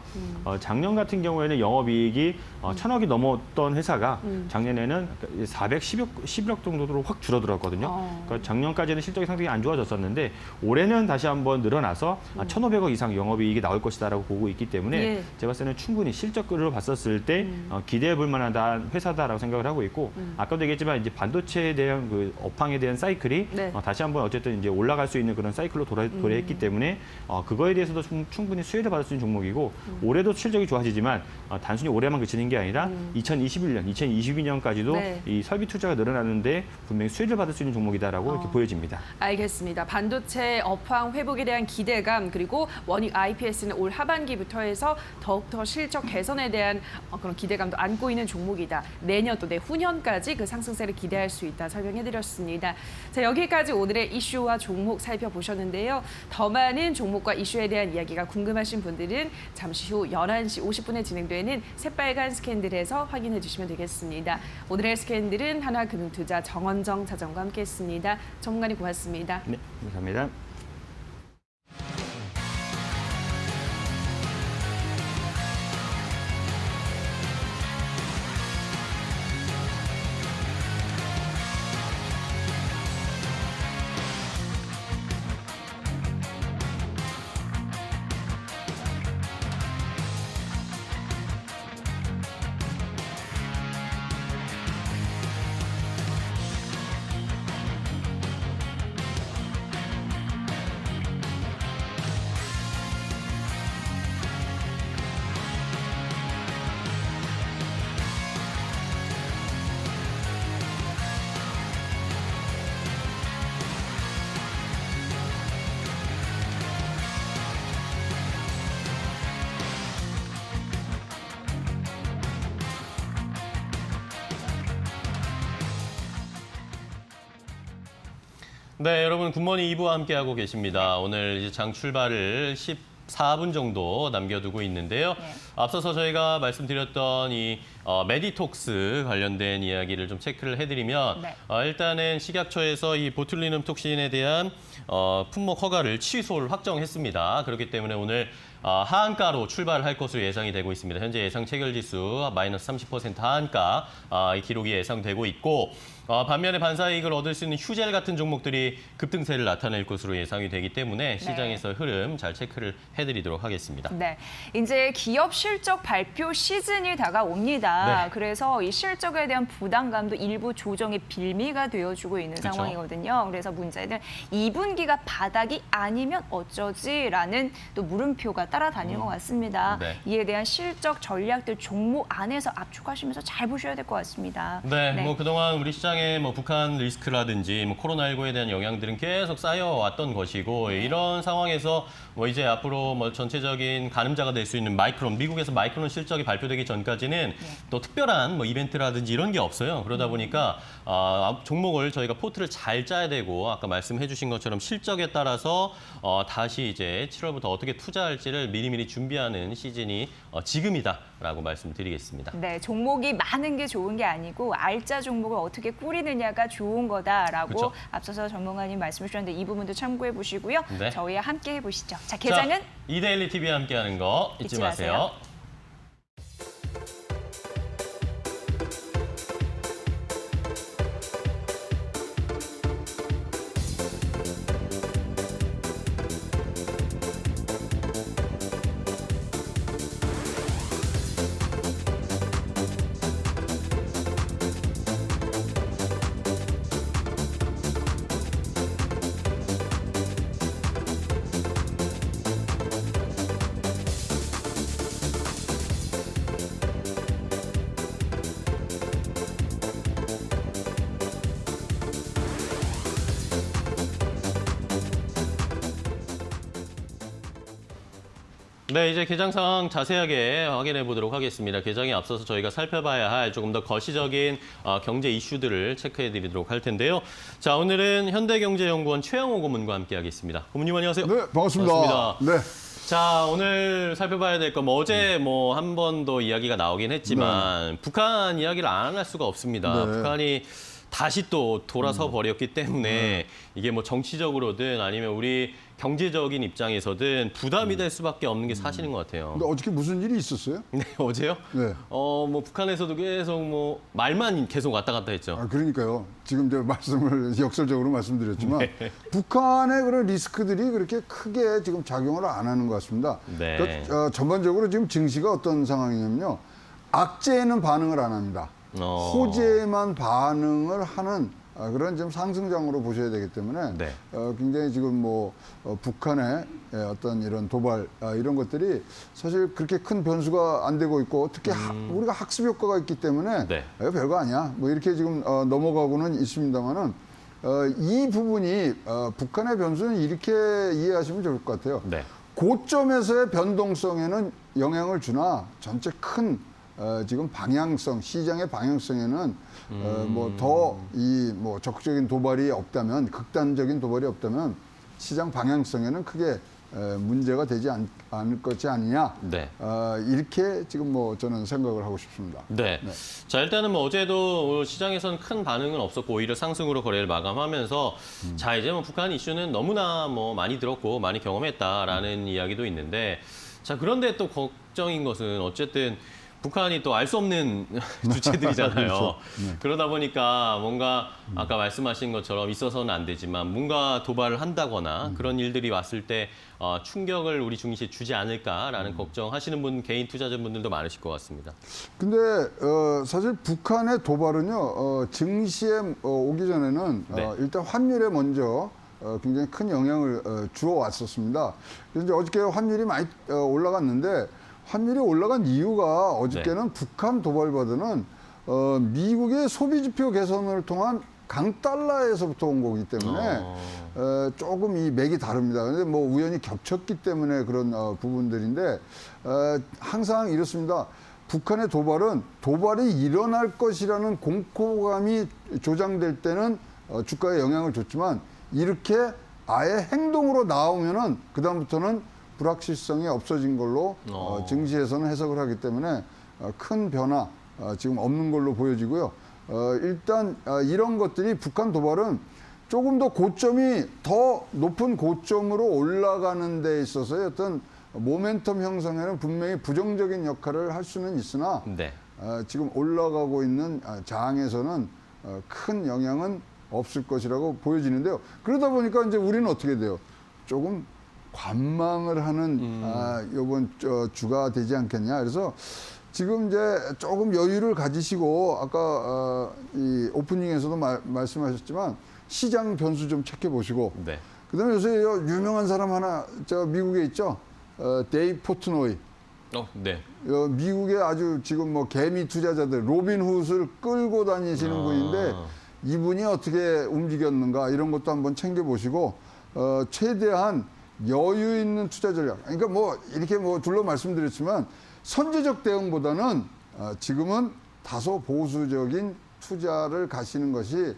작년 같은 경우에는 영업이익이 1,000억이 넘었던 회사가 작년에는 411억 정도로 확 줄어들었거든요. 그러니까 작년까지는 실적이 상당히 안 좋아졌었는데 올해는 다시 한번 늘어나서 1,500억 이상 영업이익이 나올 것이다라고 보고 있기 때문에 예. 제가 봤을 때는 충분히 실적으로 봤었을 때 기대해 볼 만한 회사다라고 생각을 하고 있고, 아까도 얘기했지만 이제 반도체에 대한 그 업황에 대한 사이클이 네. 다시 한번 어쨌든 이제 올라갈 수 있는 그런 사이클로 도래했기 때문에 그거에 대해서도 충분히 수혜를 받을 수 있는 종목이고, 올해도 실적이 좋아지지만 단순히 올해만 그치는 게 아니라 2021년, 2022년까지도 네. 이 설비 투자가 늘어나는데 분명히 수혜를 받을 수 있는 종목이다라고 이렇게 보여집니다. 알겠습니다. 반도체 업황 회복에 대한 기대감, 그리고 원익 IPS는 올 하반기부터 해서 더욱더 실적 개선에 대한 그런 기대감도 안고 있는 종목이다. 내년 또 내후년까지 그 상승세를 기대할 수 있다 설명해드렸습니다. 자, 여기까지 오늘의 이슈와 종목 살펴보셨는데요. 더 많은 종목과 이슈에 대한 이야기가 궁금하신 분들은 잠시 후 11시 50분에 진행되는 새빨간 스캔들에서 확인해 주시면 되겠습니다. 오늘의 스캔들은 하나금융투자 정원정 차장과 함께했습니다. 전문가님 고맙습니다. 네, 감사합니다. 네, 여러분 굿모닝 2부와 함께하고 계십니다. 오늘 이제 장 출발을 14분 정도 남겨두고 있는데요. 네. 앞서서 저희가 말씀드렸던 이 메디톡스 관련된 이야기를 좀 체크를 해드리면 네. 일단은 식약처에서 이 보툴리눔 톡신에 대한 품목 허가를 취소를 확정했습니다. 그렇기 때문에 오늘 하한가로 출발할 것으로 예상이 되고 있습니다. 현재 예상 체결지수 마이너스 30% 하한가 이 기록이 예상되고 있고 반면에 반사이익을 얻을 수 있는 휴젤 같은 종목들이 급등세를 나타낼 것으로 예상이 되기 때문에 시장에서 흐름 잘 체크를 해드리도록 하겠습니다. 네, 이제 기업 실적 발표 시즌이 다가옵니다. 네. 그래서 이 실적에 대한 부담감도 일부 조정의 빌미가 되어주고 있는 그렇죠. 상황이거든요. 그래서 문제는 2분기가 바닥이 아니면 어쩌지라는 또 물음표가 따라다니는 것 같습니다. 네. 이에 대한 실적 전략들 종목 안에서 압축하시면서 잘 보셔야 될 것 같습니다. 네, 뭐 그동안 우리 시장에 뭐 북한 리스크라든지 뭐 코로나19에 대한 영향들은 계속 쌓여왔던 것이고 이런 상황에서 뭐 이제 앞으로 뭐 전체적인 가늠자가 될 수 있는 마이크론, 미국에서 마이크론 실적이 발표되기 전까지는 또 특별한 뭐 이벤트라든지 이런 게 없어요. 그러다 보니까 종목을 저희가 포트를 잘 짜야 되고 아까 말씀해 주신 것처럼 실적에 따라서 다시 이제 7월부터 어떻게 투자할지를 미리미리 준비하는 시즌이 지금이다라고 말씀드리겠습니다. 네, 종목이 많은 게 좋은 게 아니고 알짜 종목을 어떻게 꾸리느냐가 좋은 거다라고 그렇죠. 앞서서 전문가님 말씀해 주셨는데 이 부분도 참고해 보시고요. 네. 저희와 함께 해보시죠. 자, 계장은 이데일리 TV와 함께하는 거 잊지 마세요. 네, 이제 개장 상황 자세하게 확인해 보도록 하겠습니다. 개장에 앞서서 저희가 살펴봐야 할 조금 더 거시적인 경제 이슈들을 체크해 드리도록 할 텐데요. 자, 오늘은 현대경제연구원 최영호 고문과 함께하겠습니다. 고문님 안녕하세요. 네, 반갑습니다. 네. 자, 오늘 살펴봐야 될 건 어제 뭐 한 번 더 이야기가 나오긴 했지만 북한 이야기를 안 할 수가 없습니다. 네. 북한이 다시 또 돌아서 버렸기 때문에 이게 뭐 정치적으로든 아니면 우리 경제적인 입장에서든 부담이 될 수밖에 없는 게 사실인 것 같아요. 근데 어저께 무슨 일이 있었어요? 네, 어제요? 네. 뭐 북한에서도 계속 뭐 말만 계속 왔다 갔다 했죠. 그러니까요. 지금 제가 말씀을 역설적으로 말씀드렸지만 네. 북한의 그런 리스크들이 그렇게 크게 지금 작용을 안 하는 것 같습니다. 네. 그러니까 전반적으로 지금 증시가 어떤 상황이냐면요. 악재에는 반응을 안 합니다. 호재에만 반응을 하는 그런 좀 상승장으로 보셔야 되기 때문에 네. 굉장히 지금 뭐 북한의 어떤 이런 도발 이런 것들이 사실 그렇게 큰 변수가 안 되고 있고 특히 우리가 학습 효과가 있기 때문에 네. 별거 아니야 뭐 이렇게 지금 넘어가고는 있습니다만은 이 부분이 북한의 변수는 이렇게 이해하시면 좋을 것 같아요. 네. 고점에서의 변동성에는 영향을 주나 전체 큰 지금 방향성, 시장의 방향성에는 뭐 더 이 뭐 적극적인 도발이 없다면, 극단적인 도발이 없다면 시장 방향성에는 크게 문제가 되지 않을 것이 아니냐. 네. 이렇게 지금 뭐 저는 생각을 하고 싶습니다. 네. 자, 일단은 뭐 어제도 시장에서는 큰 반응은 없었고 오히려 상승으로 거래를 마감하면서 자, 이제 뭐 북한 이슈는 너무나 뭐 많이 들었고 많이 경험했다라는 이야기도 있는데 자, 그런데 또 걱정인 것은 어쨌든 북한이 또 알 수 없는 주체들이잖아요. 그렇죠. 네. 그러다 보니까 뭔가 아까 말씀하신 것처럼 있어서는 안 되지만 뭔가 도발을 한다거나 그런 일들이 왔을 때 충격을 우리 증시에 주지 않을까라는 걱정하시는 분, 개인 투자자분들도 많으실 것 같습니다. 근데 사실 북한의 도발은요 증시에 오기 전에는 네. 일단 환율에 먼저 굉장히 큰 영향을 주어 왔었습니다. 그래서 이제 어저께 환율이 많이 올라갔는데 환율이 올라간 이유가 어저께는 북한 도발바드는 미국의 소비지표 개선을 통한 강달러에서부터 온 거기 때문에 조금 이 맥이 다릅니다. 근데 뭐 우연히 겹쳤기 때문에 그런 부분들인데 항상 이렇습니다. 북한의 도발은 도발이 일어날 것이라는 공포감이 조장될 때는 주가에 영향을 줬지만 이렇게 아예 행동으로 나오면은 그다음부터는 불확실성이 없어진 걸로 증시에서는 해석을 하기 때문에 큰 변화 지금 없는 걸로 보여지고요. 일단 이런 것들이 북한 도발은 조금 더 고점이 더 높은 고점으로 올라가는 데 있어서의 어떤 모멘텀 형성에는 분명히 부정적인 역할을 할 수는 있으나 네. 지금 올라가고 있는 장에서는 큰 영향은 없을 것이라고 보여지는데요. 그러다 보니까 이제 우리는 어떻게 돼요? 조금 관망을 하는 이번 주가 되지 않겠냐. 그래서 지금 이제 조금 여유를 가지시고 아까 이 오프닝에서도 말씀하셨지만 시장 변수 좀 체크해 보시고 네. 그다음에 요새 유명한 사람 하나 저 미국에 있죠. 데이브 포트노이. 네. 미국의 아주 지금 뭐 개미 투자자들 로빈 훗을 끌고 다니시는 분인데 이분이 어떻게 움직였는가 이런 것도 한번 챙겨보시고 최대한 여유 있는 투자 전략. 그러니까 뭐 이렇게 뭐 둘러 말씀드렸지만 선제적 대응보다는 지금은 다소 보수적인 투자를 가시는 것이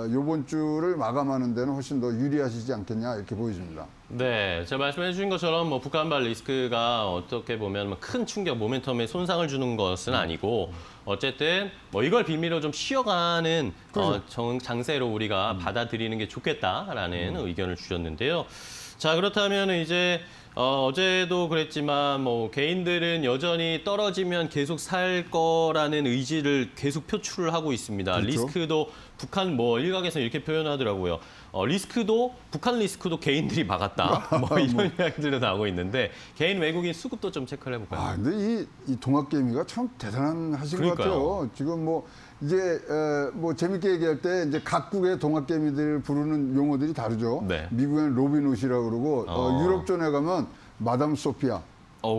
이번 주를 마감하는 데는 훨씬 더 유리하시지 않겠냐 이렇게 보여집니다. 네, 제가 말씀해 주신 것처럼 뭐 북한발 리스크가 어떻게 보면 큰 충격, 모멘텀에 손상을 주는 것은 아니고 어쨌든 뭐 이걸 빌미로 좀 쉬어가는 장세로 우리가 받아들이는 게 좋겠다라는 의견을 주셨는데요. 자, 그렇다면 이제 어제도 그랬지만 뭐 개인들은 여전히 떨어지면 계속 살 거라는 의지를 계속 표출을 하고 있습니다. 그렇죠. 리스크도 북한 뭐 일각에서 이렇게 표현하더라고요. 북한 리스크도 개인들이 막았다. 뭐 이런 이야기들도 나오고 있는데 개인 외국인 수급도 좀 체크를 해볼까요? 근데 이 동학개미가 참 대단하신 것 같아요. 지금 뭐 이제 뭐 재밌게 얘기할 때 이제 각국의 동학개미들 부르는 용어들이 다르죠. 네. 미국에는 로빈 훗이라고 그러고 유럽 존에 가면 마담 소피아.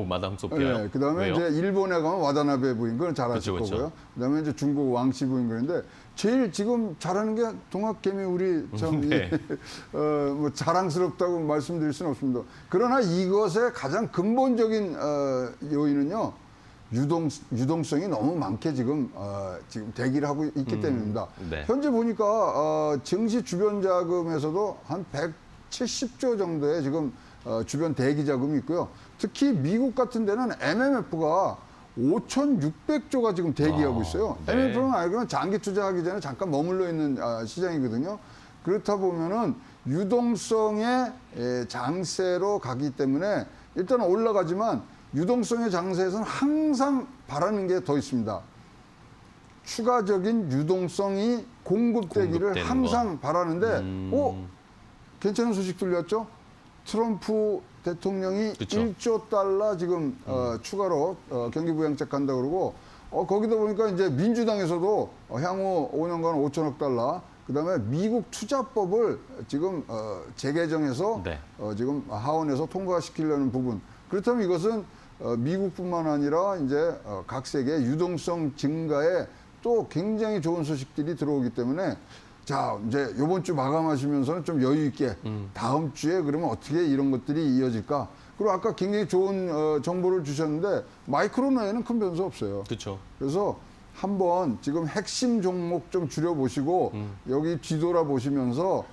마담 소피아. 네, 그다음에 왜요? 이제 일본에 가면 와다나베 부인, 그건 잘 아실 그쵸. 거고요. 그다음에 이제 중국 왕씨 부인 그런데 제일 지금 잘하는 게 동학개미 우리 참 네. 뭐 자랑스럽다고 말씀드릴 수는 없습니다. 그러나 이것의 가장 근본적인 요인은요. 유동성이 너무 많게 지금 대기를 하고 있기 때문입니다. 네. 현재 보니까 증시 주변 자금에서도 한 170조 정도의 지금 주변 대기 자금이 있고요. 특히 미국 같은 데는 MMF가 5,600조가 지금 대기하고 있어요. 네. MMF는 알고는 장기 투자하기 전에 잠깐 머물러 있는 시장이거든요. 그렇다 보면은 유동성의 장세로 가기 때문에 일단 올라가지만 유동성의 장세에서는 항상 바라는 게 더 있습니다. 추가적인 유동성이 공급되기를 항상 바라는데, 괜찮은 소식 들렸죠? 트럼프 대통령이 그쵸. 1조 달러 지금 추가로 경기 부양책 간다 그러고 거기다 보니까 이제 민주당에서도 향후 5년간 5천억 달러 그다음에 미국 투자법을 지금 재개정해서 네. 지금 하원에서 통과시키려는 부분. 그렇다면 이것은 미국뿐만 아니라 이제 각 세계의 유동성 증가에 또 굉장히 좋은 소식들이 들어오기 때문에 자, 이제 이번 주 마감하시면서는 좀 여유 있게 다음 주에 그러면 어떻게 이런 것들이 이어질까? 그리고 아까 굉장히 좋은 정보를 주셨는데 마이크로나에는 큰 변수 없어요. 그렇죠. 그래서 한번 지금 핵심 종목 좀 줄여보시고 여기 뒤돌아 보시면서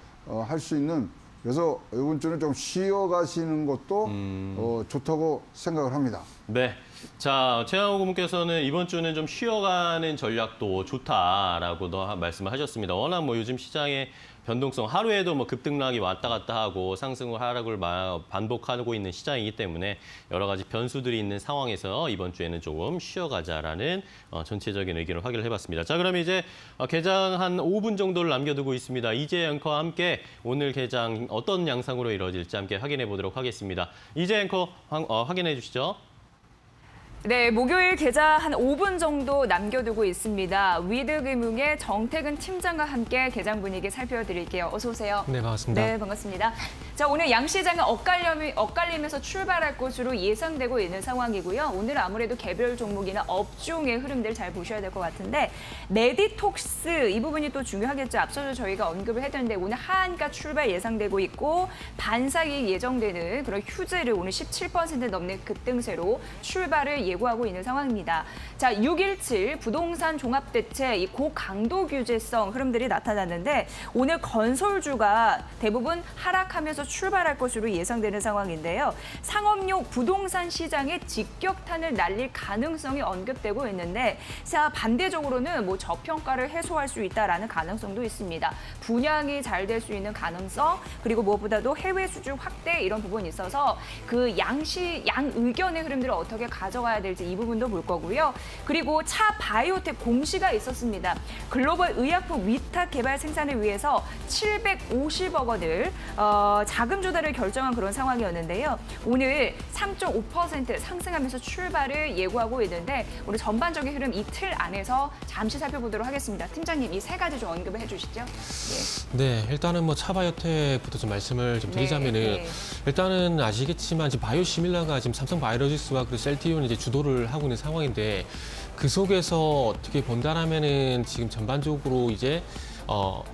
할 수 있는 그래서 이번 주는 좀 쉬어가시는 것도 좋다고 생각을 합니다. 네. 자, 최양호 고문께서는 이번 주는 좀 쉬어가는 전략도 좋다라고도 말씀을 하셨습니다. 워낙 뭐 요즘 시장의 변동성, 하루에도 뭐 급등락이 왔다 갔다 하고 상승을 하락을 반복하고 있는 시장이기 때문에 여러 가지 변수들이 있는 상황에서 이번 주에는 조금 쉬어가자라는 전체적인 의견을 확인을 해봤습니다. 자, 그럼 이제 개장 한 5분 정도를 남겨두고 있습니다. 이재 앵커와 함께 오늘 개장 어떤 양상으로 이루어질지 함께 확인해 보도록 하겠습니다. 이재 앵커 확인해 주시죠. 네, 목요일 개장 한 5분 정도 남겨두고 있습니다. 위드금융의 정태근 팀장과 함께 개장 분위기 살펴드릴게요. 어서 오세요. 네, 반갑습니다. 네, 반갑습니다. 자, 오늘 양시장은 엇갈림에서 출발할 것으로 예상되고 있는 상황이고요. 오늘 아무래도 개별 종목이나 업종의 흐름들 잘 보셔야 될 것 같은데 메디톡스 이 부분이 또 중요하겠죠. 앞서서 저희가 언급을 했는데 오늘 하한가 출발 예상되고 있고 반사이익 예정되는 그런 휴지를 오늘 17% 넘는 급등세로 출발을 예고하고 있는 상황입니다. 자, 6.17 부동산 종합대책 이 고강도 규제성 흐름들이 나타났는데 오늘 건설주가 대부분 하락하면서 출발할 것으로 예상되는 상황인데요. 상업용 부동산 시장에 직격탄을 날릴 가능성이 언급되고 있는데 자, 반대적으로는 뭐 저평가를 해소할 수 있다라는 가능성도 있습니다. 분양이 잘 될 수 있는 가능성 그리고 무엇보다도 해외 수주 확대 이런 부분이 있어서 그 양 의견의 흐름들을 어떻게 가져가야 될지 이 부분도 볼 거고요. 그리고 차 바이오텍 공시가 있었습니다. 글로벌 의약품 위탁 개발 생산을 위해서 750억 원을 자금 조달을 결정한 그런 상황이었는데요. 오늘 3.5% 상승하면서 출발을 예고하고 있는데 오늘 전반적인 흐름 이 틀 안에서 잠시 살펴보도록 하겠습니다. 팀장님 이 세 가지 좀 언급을 해주시죠. 네, 일단은 뭐 차바이오텍부터 좀 말씀을 좀 드리자면은 네. 일단은 아시겠지만 지금 바이오시밀라가 지금 삼성 바이오로직스와 그 셀티온이 이제 주도를 하고 있는 상황인데 그 속에서 어떻게 본다라면은 지금 전반적으로 이제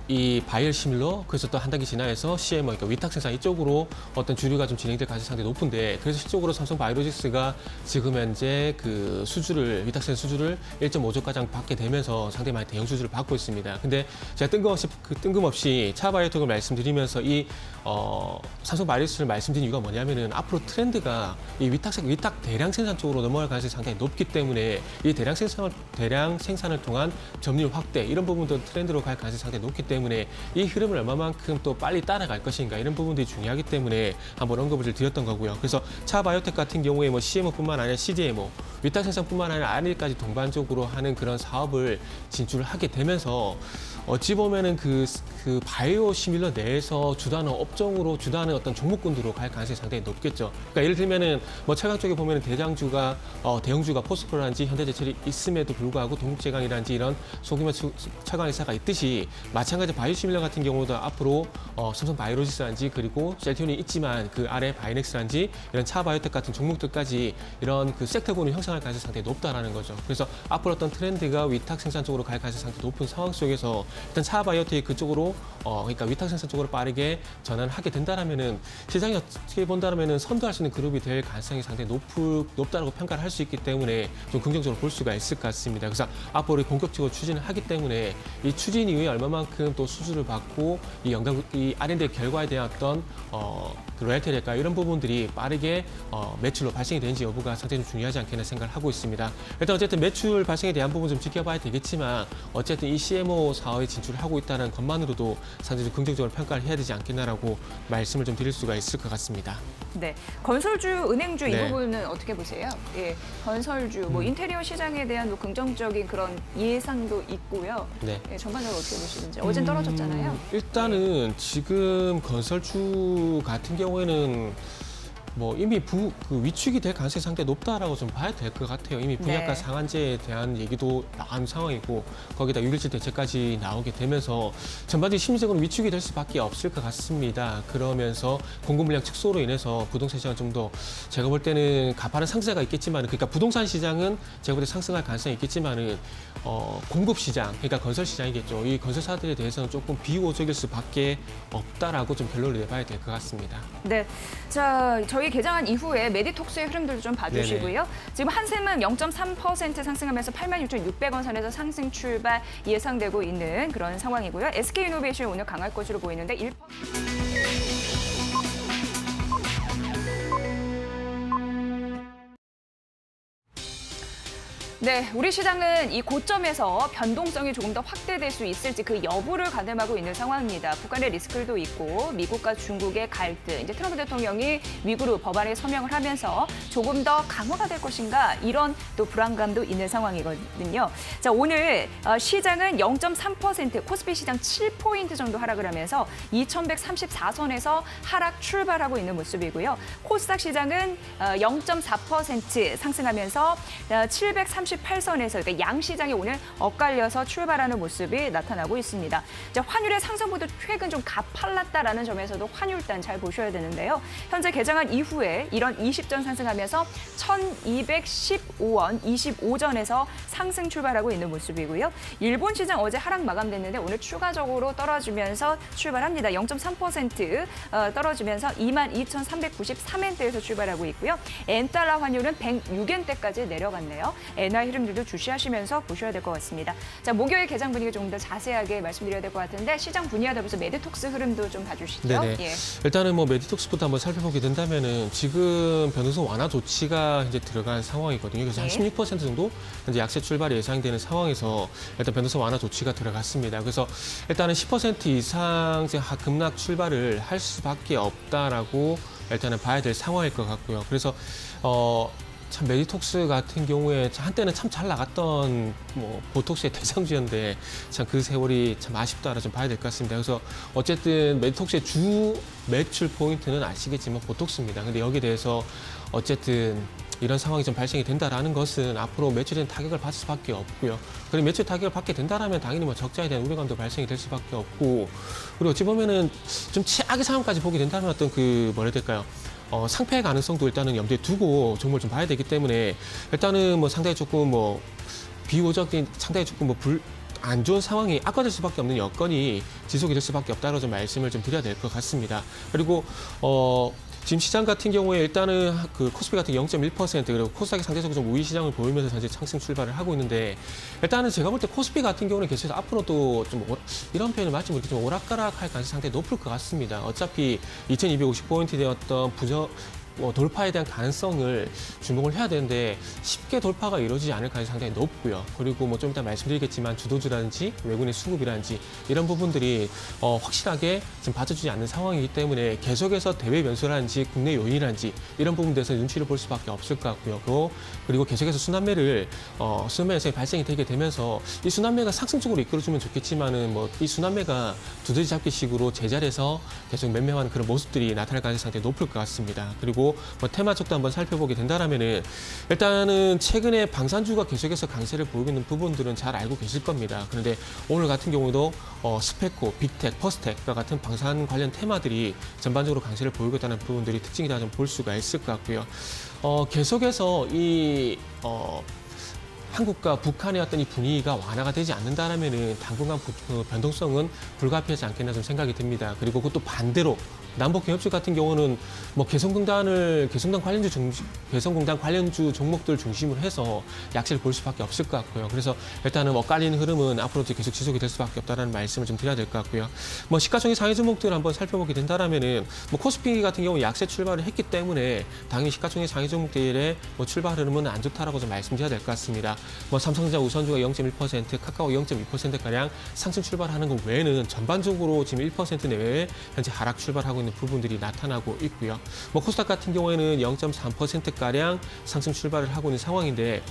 이 바이오시밀러 그래서 또 한 단계 진화해서 CMO 그러니까 위탁 생산 이쪽으로 어떤 주류가 좀 진행될 가능성이 상당히 높은데 그래서 실적으로 삼성 바이오로직스가 지금 현재 그 수주를 위탁 생산 수주를 1.5조 가량 받게 되면서 상당히 많이 대형 수주를 받고 있습니다. 근데 제가 뜬금없이 차바이오텍을 말씀드리면서 이 삼성 바이오로직스를 말씀드린 이유가 뭐냐면은 앞으로 트렌드가 이 위탁 대량 생산 쪽으로 넘어갈 가능성이 상당히 높기 때문에 이 대량 생산을 통한 점유율 확대 이런 부분도 트렌드로 갈 가능성이 상당히 높기 때문에 이 흐름을 얼마만큼 또 빨리 따라갈 것인가 이런 부분들이 중요하기 때문에 한번 언급을 드렸던 거고요. 그래서 차바이오텍 같은 경우에 뭐 CMO뿐만 아니라 CDMO, 위탁 생산뿐만 아니라 R&D까지 동반적으로 하는 그런 사업을 진출하게 되면서 어찌 보면은 그 바이오 시밀러 내에서 주도하는 업종으로 주도하는 어떤 종목군으로 갈 가능성이 상당히 높겠죠. 그러니까 예를 들면은 뭐 철강 쪽에 보면은 대장주가 대형주가 포스코라든지 현대제철이 있음에도 불구하고 동국제강이라든지 이런 소규모 철강 회사가 있듯이 마찬가지 바이오 시밀러 같은 경우도 앞으로 삼성 바이오로직스라든지 그리고 셀티온이 있지만 그 아래 바이넥스라든지 이런 차바이오텍 같은 종목들까지 이런 그 섹터군을 형성할 가능성이 상당히 높다라는 거죠. 그래서 앞으로 어떤 트렌드가 위탁 생산 쪽으로 갈 가능성이 상당히 높은 상황 속에서 일단 차바이오텍 그쪽으로 그러니까 위탁 생산 쪽으로 빠르게 전환하게 된다라면은 시장이 어떻게 본다라면은 선도할 수 있는 그룹이 될 가능성이 상당히 높다라고 평가를 할 수 있기 때문에 좀 긍정적으로 볼 수가 있을 것 같습니다. 그래서 앞으로 본격적으로 추진을 하기 때문에 이 추진 이후에 얼마만큼 또 수주를 받고 이 R&D 결과에 대한 어떤 그 로열티랄까 이런 부분들이 빠르게 매출로 발생이 되는지 여부가 상당히 좀 중요하지 않겠나 생각을 하고 있습니다. 일단 어쨌든 매출 발생에 대한 부분 좀 지켜봐야 되겠지만 어쨌든 이 CMO 사업에 진출을 하고 있다는 것만으로도 상당히 좀 긍정적으로 평가를 해야 되지 않겠나라고 말씀을 좀 드릴 수가 있을 것 같습니다. 네, 건설주, 은행주 이 네. 부분은 어떻게 보세요? 예, 건설주, 뭐 인테리어 시장에 대한 뭐 긍정적인 그런 예상도 있고요. 네. 예, 전반적으로 어떻게 보시는지 어젠 떨어졌잖아요. 일단은 지금 건설주 같은 경우에는 뭐 이미 그 위축이 될 가능성이 상당히 높다라고 좀 봐야 될 것 같아요. 이미 분양가 네. 상한제에 대한 얘기도 나온 상황이고 거기다 6.17 대책까지 나오게 되면서 전반적으로 심리적으로 위축이 될 수밖에 없을 것 같습니다. 그러면서 공급 물량 축소로 인해서 부동산 시장은 좀 더 제가 볼 때는 가파른 상승세가 있겠지만 그러니까 부동산 시장은 제가 볼 때 상승할 가능성이 있겠지만은 공급 시장 그러니까 건설 시장이겠죠. 이 건설사들에 대해서는 조금 비호적일 수밖에 없다라고 좀 결론을 내봐야 될 것 같습니다. 네, 자 저희 개장한 이후에 메디톡스의 흐름들도 좀 봐주시고요. 지금 한샘은 0.3% 상승하면서 86,600원 선에서 상승 출발 예상되고 있는 그런 상황이고요. SK이노베이션이 오늘 강할 것으로 보이는데 1%. 네, 우리 시장은 이 고점에서 변동성이 조금 더 확대될 수 있을지 그 여부를 가늠하고 있는 상황입니다. 북한의 리스크도 있고 미국과 중국의 갈등, 이제 트럼프 대통령이 위구르 법안에 서명을 하면서 조금 더 강화가 될 것인가 이런 또 불안감도 있는 상황이거든요. 자, 오늘 시장은 0.3% 코스피 시장 7포인트 정도 하락을 하면서 2,134선에서 하락 출발하고 있는 모습이고요. 코스닥 시장은 0.4% 상승하면서 730 38선에서 그러니까 양시장이 오늘 엇갈려서 출발하는 모습이 나타나고 있습니다. 자, 환율의 상승보다 최근 좀 가팔랐다라는 점에서도 환율단 잘 보셔야 되는데요. 현재 개장한 이후에 이런 20전 상승하면서 1,215원 25전에서 상승 출발하고 있는 모습이고요. 일본 시장 어제 하락 마감됐는데 오늘 추가적으로 떨어지면서 출발합니다. 0.3% 떨어지면서 22,393엔대에서 출발하고 있고요. 엔달러 환율은 106엔대까지 내려갔네요. 엔화 흐름들도 주시하시면서 보셔야 될 것 같습니다. 자, 목요일 개장 분위기 조금 더 자세하게 말씀드려야 될 것 같은데 시장 분위기와 더불어서 매드톡스 흐름도 좀 봐주시죠. 네네. 예. 일단은 뭐 매드톡스부터 한번 살펴보게 된다면은 지금 변동성 완화 조치가 이제 들어간 상황이거든요. 그래서 한 네. 16% 정도 현재 약세 출발이 예상되는 상황에서 일단 변동성 완화 조치가 들어갔습니다. 그래서 일단은 10% 이상 이제 급락 출발을 할 수밖에 없다라고 일단은 봐야 될 상황일 것 같고요. 그래서 참 메디톡스 같은 경우에 한때는 참 잘 나갔던 뭐 보톡스의 대상주였는데 참 그 세월이 참 아쉽다라 좀 봐야 될 것 같습니다. 그래서 어쨌든 메디톡스의 주 매출 포인트는 아시겠지만 보톡스입니다. 근데 여기에 대해서 어쨌든 이런 상황이 좀 발생이 된다라는 것은 앞으로 매출에 타격을 받을 수밖에 없고요. 그리고 매출 타격을 받게 된다라면 당연히 뭐 적자에 대한 우려감도 발생이 될 수밖에 없고, 그리고 어찌 보면은 좀 최악의 상황까지 보게 된다면 어떤 그 뭐라 해야 될까요? 상패 가능성도 일단은 염두에 두고 종목을 좀 봐야 되기 때문에 일단은 뭐 상당히 조금 뭐 비호적인 상당히 조금 뭐 안 좋은 상황이 악화될 수밖에 없는 여건이 지속이 될 수밖에 없다고 좀 말씀을 좀 드려야 될 것 같습니다. 그리고 지금 시장 같은 경우에 일단은 그 코스피 같은 0.1% 그리고 코스닥이 상대적으로 좀 우위 시장을 보이면서 현재 상승 출발을 하고 있는데, 일단은 제가 볼 때 코스피 같은 경우는 계속해서 앞으로도 좀 이런 표현을 맞지 모르겠좀 오락가락할 가능성이 상당히 높을 것 같습니다. 어차피 2250포인트 되었던 돌파에 대한 가능성을 주목을 해야 되는데 쉽게 돌파가 이루어지지 않을 가능성이 상당히 높고요. 그리고 뭐 좀 이따 말씀드리겠지만 주도주라든지 외국인의 수급이라든지 이런 부분들이 확실하게 지금 받쳐주지 않는 상황이기 때문에 계속해서 대외 변수라든지 국내 요인이라든지 이런 부분들에서 눈치를 볼 수밖에 없을 것 같고요. 그리고 계속해서 순환매 현상이 발생이 되게 되면서 이 순환매가 상승적으로 이끌어주면 좋겠지만은 뭐 이 순환매가 두더지 잡기식으로 제자리에서 계속 매매하는 그런 모습들이 나타날 가능성이 상당히 높을 것 같습니다. 그리고 뭐 테마 쪽도 한번 살펴보게 된다라면은 일단은 최근에 방산주가 계속해서 강세를 보이고 있는 부분들은 잘 알고 계실 겁니다. 그런데 오늘 같은 경우도 스페코, 빅텍, 퍼스텍과 같은 방산 관련 테마들이 전반적으로 강세를 보이고 있다는 부분들이 특징이다 좀 볼 수가 있을 것 같고요. 계속해서 한국과 북한의 어떤 이 분위기가 완화가 되지 않는다라면은 당분간 변동성은 불가피하지 않겠나 좀 생각이 듭니다. 그리고 그것도 반대로 남북경협체 같은 경우는 뭐 개성공단 관련주 종목들 중심으로 해서 약세를 볼 수밖에 없을 것 같고요. 그래서 일단은 엇갈리는 흐름은 앞으로도 계속 지속이 될 수밖에 없다는 말씀을 좀 드려야 될 것 같고요. 뭐 시가총액 상위 종목들을 한번 살펴보게 된다라면은 뭐 코스피 같은 경우 약세 출발을 했기 때문에 당연히 시가총액 상위 종목들의 뭐 출발 흐름은 안 좋다라고 좀 말씀드려야 될 것 같습니다. 뭐 삼성전자 우선주가 0.1%, 카카오 0.2%가량 상승 출발하는 것 외에는 전반적으로 지금 1% 내외에 현재 하락 출발하고 있는 부분들이 나타나고 있고요. 뭐 코스닥 같은 경우에는 0.3%가량 상승 출발을 하고 있는 상황인데,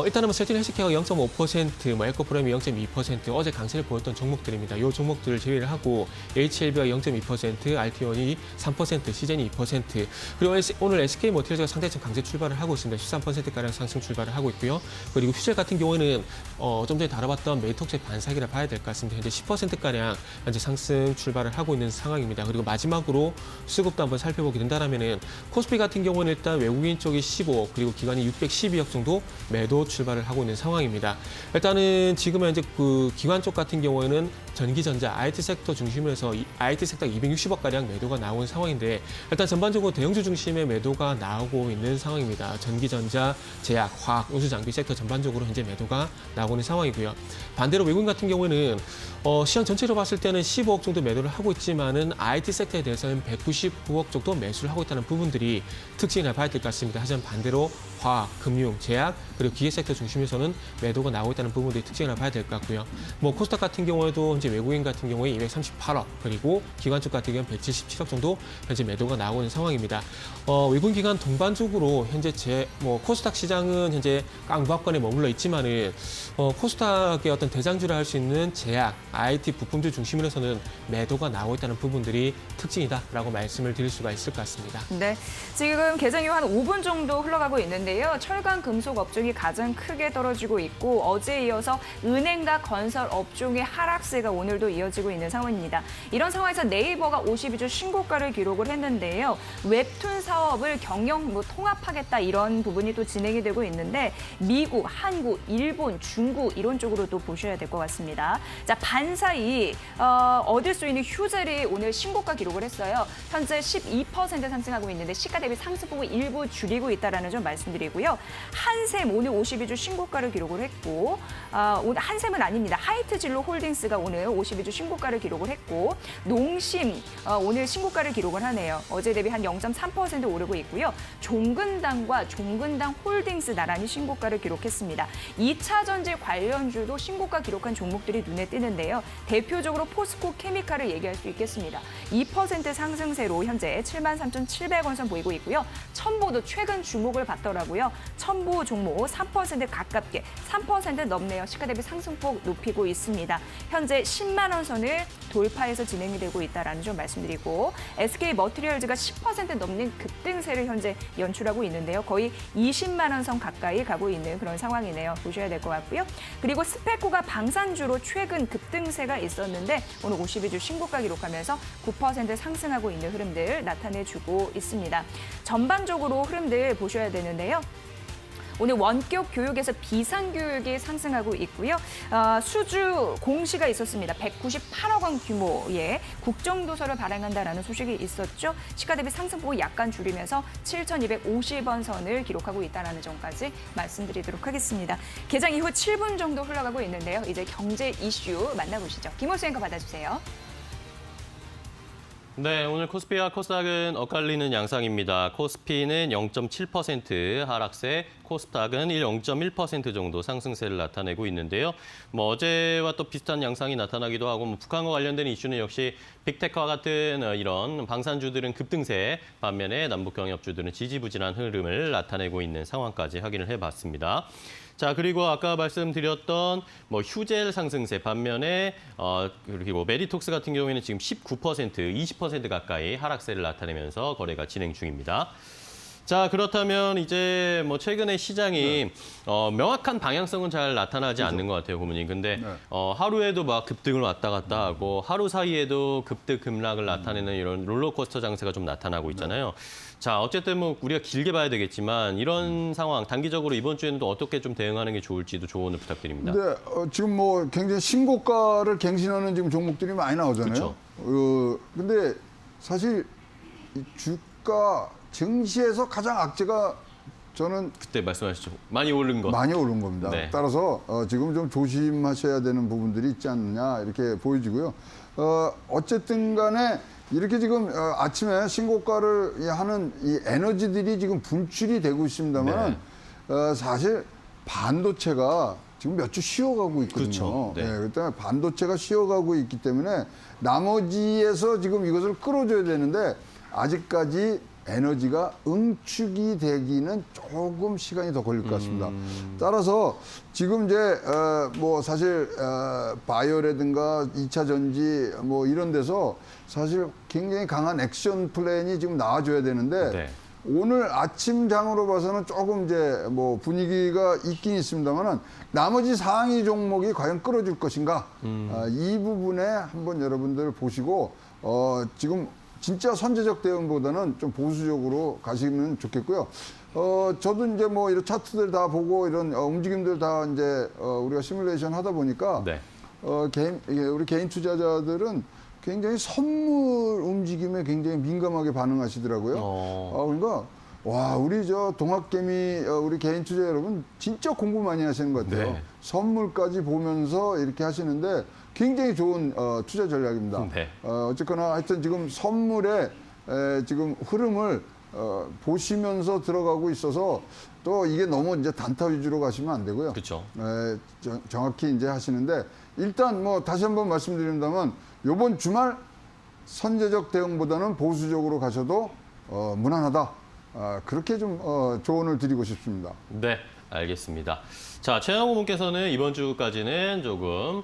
일단은 뭐 셀틴 헬스케어가 0.5%, 뭐 에코프라임이 0.2%, 어제 강세를 보였던 종목들입니다. 이 종목들을 제외를 하고 HLB가 0.2%, RT원이 3%, 시젠이 2%, 그리고 오늘 SK 모티리즈가 상당히 좀 강세 출발을 하고 있습니다. 13%가량 상승 출발을 하고 있고요. 그리고 휴젤 같은 경우에는 좀 전에 다뤄봤던 메디톡스의 반사기라 봐야 될 것 같습니다. 현재 10%가량 현재 상승 출발을 하고 있는 상황입니다. 그리고 마지막으로 수급도 한번 살펴보게 된다면은 코스피 같은 경우는 일단 외국인 쪽이 15억, 그리고 기관이 612억 정도 매도 출발을 하고 있는 상황입니다. 일단은 지금 현재 그 기관 쪽 같은 경우에는 전기전자, IT 섹터 중심으로 해서 IT 섹터 260억가량 매도가 나오는 상황인데, 일단 전반적으로 대형주 중심의 매도가 나오고 있는 상황입니다. 전기전자, 제약, 화학, 운수장비 섹터 전반적으로 현재 매도가 나오고 있는 상황이고요. 반대로 외국인 같은 경우에는 시장 전체로 봤을 때는 15억 정도 매도를 하고 있지만은 IT 섹터에 대해서는 199억 정도 매수를 하고 있다는 부분들이 특징이라 봐야 될 것 같습니다. 하지만 반대로 화학, 금융, 제약, 그리고 기계 섹터 중심에서는 매도가 나오고 있다는 부분들이 특징이라 봐야 될 것 같고요. 뭐 코스닥 같은 경우에도 현재 외국인 같은 경우에 238억, 그리고 기관 쪽 같은 경우는 177억 정도 현재 매도가 나오고 있는 상황입니다. 외국인 기관 동반적으로 현재 코스닥 시장은 현재 깡부합권에 머물러 있지만은 코스닥의 어떤 대장주라 할 수 있는 제약, IT 부품주 중심으로서는 매도가 나오고 있다는 부분들이 특징이다라고 말씀을 드릴 수가 있을 것 같습니다. 네, 지금 개장 이후 한 5분 정도 흘러가고 있는데요. 철강 금속 업종이 가장 크게 떨어지고 있고 어제에 이어서 은행과 건설 업종의 하락세가 오늘도 이어지고 있는 상황입니다. 이런 상황에서 네이버가 52주 신고가를 기록을 했는데요. 웹툰 사업을 경영 통합하겠다 이런 부분이 또 진행이 되고 있는데 미국, 한국, 일본, 중국 이런 쪽으로 또 보셔야 될 것 같습니다. 자, 반사이 얻을 수 있는 휴젤이 오늘 신고가 기록을 했어요. 현재 12% 상승하고 있는데 시가 대비 상승폭을 일부 줄이고 있다는 점 말씀드리고요. 한샘 오늘 52주 신고가를 기록을 했고 오늘 한샘은 아닙니다. 하이트진로 홀딩스가 오늘 52주 신고가를 기록을 했고 농심 오늘 신고가를 기록을 하네요. 어제 대비 한 0.3% 오르고 있고요. 종근당과 종근당 홀딩스 나란히 신고가를 기록했습니다. 2차 전지 관련주도 신고가 기록한 종목들이 눈에 띄는데요. 대표적으로 포스코 케미칼을 얘기할 수 있겠습니다. 2% 상승세로 현재 73,700원 선 보이고 있고요. 첨보도 최근 주목을 받더라고요. 첨보 종목 3% 가깝게 3% 넘네요. 시가 대비 상승폭 높이고 있습니다. 현재 10만 원 선을 돌파해서 진행이 되고 있다는 점 말씀드리고 SK 머티리얼즈가 10% 넘는 급등세를 현재 연출하고 있는데요. 거의 20만 원 선 가까이 가고 있는 그런 상황이네요. 보셔야 될 것 같고요. 그리고 스페코가 방산주로 최근 급등세가 있었는데 오늘 52주 신고가 기록하면서 9% 상승하고 있는 흐름들 나타내주고 있습니다. 전반적으로 흐름들 보셔야 되는데요. 오늘 원격 교육에서 비상교육이 상승하고 있고요. 수주 공시가 있었습니다. 198억 원 규모의 국정도서를 발행한다라는 소식이 있었죠. 시가 대비 상승폭을 약간 줄이면서 7,250원 선을 기록하고 있다는 점까지 말씀드리도록 하겠습니다. 개장 이후 7분 정도 흘러가고 있는데요. 이제 경제 이슈 만나보시죠. 김호수 앵커 받아주세요. 네, 오늘 코스피와 코스닥은 엇갈리는 양상입니다. 코스피는 0.7% 하락세, 코스닥은 0.1% 정도 상승세를 나타내고 있는데요. 어제와 또 비슷한 양상이 나타나기도 하고 북한과 관련된 이슈는 역시 빅테크와 같은 이런 방산주들은 급등세, 반면에 남북 경협주들은 지지부진한 흐름을 나타내고 있는 상황까지 확인을 해봤습니다. 자, 그리고 아까 말씀드렸던 휴젤 상승세 반면에 그리고 메리톡스 같은 경우에는 지금 19%, 20% 가까이 하락세를 나타내면서 거래가 진행 중입니다. 자, 그렇다면 이제 최근에 시장이 명확한 방향성은 잘 나타나지 않는 것 같아요, 고문님. 근데 하루에도 막 급등을 왔다 갔다 하고 하루 사이에도 급등 급락을 나타내는 이런 롤러코스터 장세가 좀 나타나고 있잖아요. 자, 어쨌든 우리가 길게 봐야 되겠지만 이런 상황 단기적으로 이번 주에는 또 어떻게 좀 대응하는 게 좋을지도 조언을 부탁드립니다. 네, 지금 굉장히 신고가를 갱신하는 지금 종목들이 많이 나오잖아요. 근데 사실 이 주가 증시에서 가장 악재가 저는 그때 말씀하셨죠. 많이 오른 거. 많이 오른 겁니다. 네. 따라서 지금 좀 조심하셔야 되는 부분들이 있지 않느냐 이렇게 보여지고요. 어쨌든 간에 이렇게 지금 아침에 신고가를 하는 이 에너지들이 지금 분출이 되고 있습니다만 사실 반도체가 지금 몇 주 쉬어가고 있거든요. 그렇죠. 네. 그렇다면 반도체가 쉬어가고 있기 때문에 나머지에서 지금 이것을 끌어줘야 되는데 아직까지 에너지가 응축이 되기는 조금 시간이 더 걸릴 것 같습니다. 따라서 지금 이제 사실 바이오라든가 2차 전지 이런 데서 사실 굉장히 강한 액션 플랜이 지금 나와줘야 되는데 오늘 아침장으로 봐서는 조금 이제 분위기가 있긴 있습니다만은 나머지 상위 종목이 과연 끌어줄 것인가 이 부분에 한번 여러분들 보시고 지금 진짜 선제적 대응보다는 좀 보수적으로 가시면 좋겠고요. 저도 이제 이런 차트들 다 보고 이런 움직임들 다 이제 우리가 시뮬레이션 하다 보니까 우리 개인 투자자들은 굉장히 선물 움직임에 굉장히 민감하게 반응하시더라고요. 그러니까 와, 우리 동학개미 우리 개인 투자 여러분 진짜 공부 많이 하시는 것 같아요. 네. 선물까지 보면서 이렇게 하시는데 굉장히 좋은 투자 전략입니다. 네. 어쨌거나 하여튼 지금 선물의 지금 흐름을 보시면서 들어가고 있어서 또 이게 너무 이제 단타 위주로 가시면 안 되고요. 그렇죠. 정확히 이제 하시는데 일단 다시 한번 말씀드린다면 이번 주말 선제적 대응보다는 보수적으로 가셔도 무난하다. 그렇게 좀 조언을 드리고 싶습니다. 네, 알겠습니다. 자, 최영호 분께서는 이번 주까지는 조금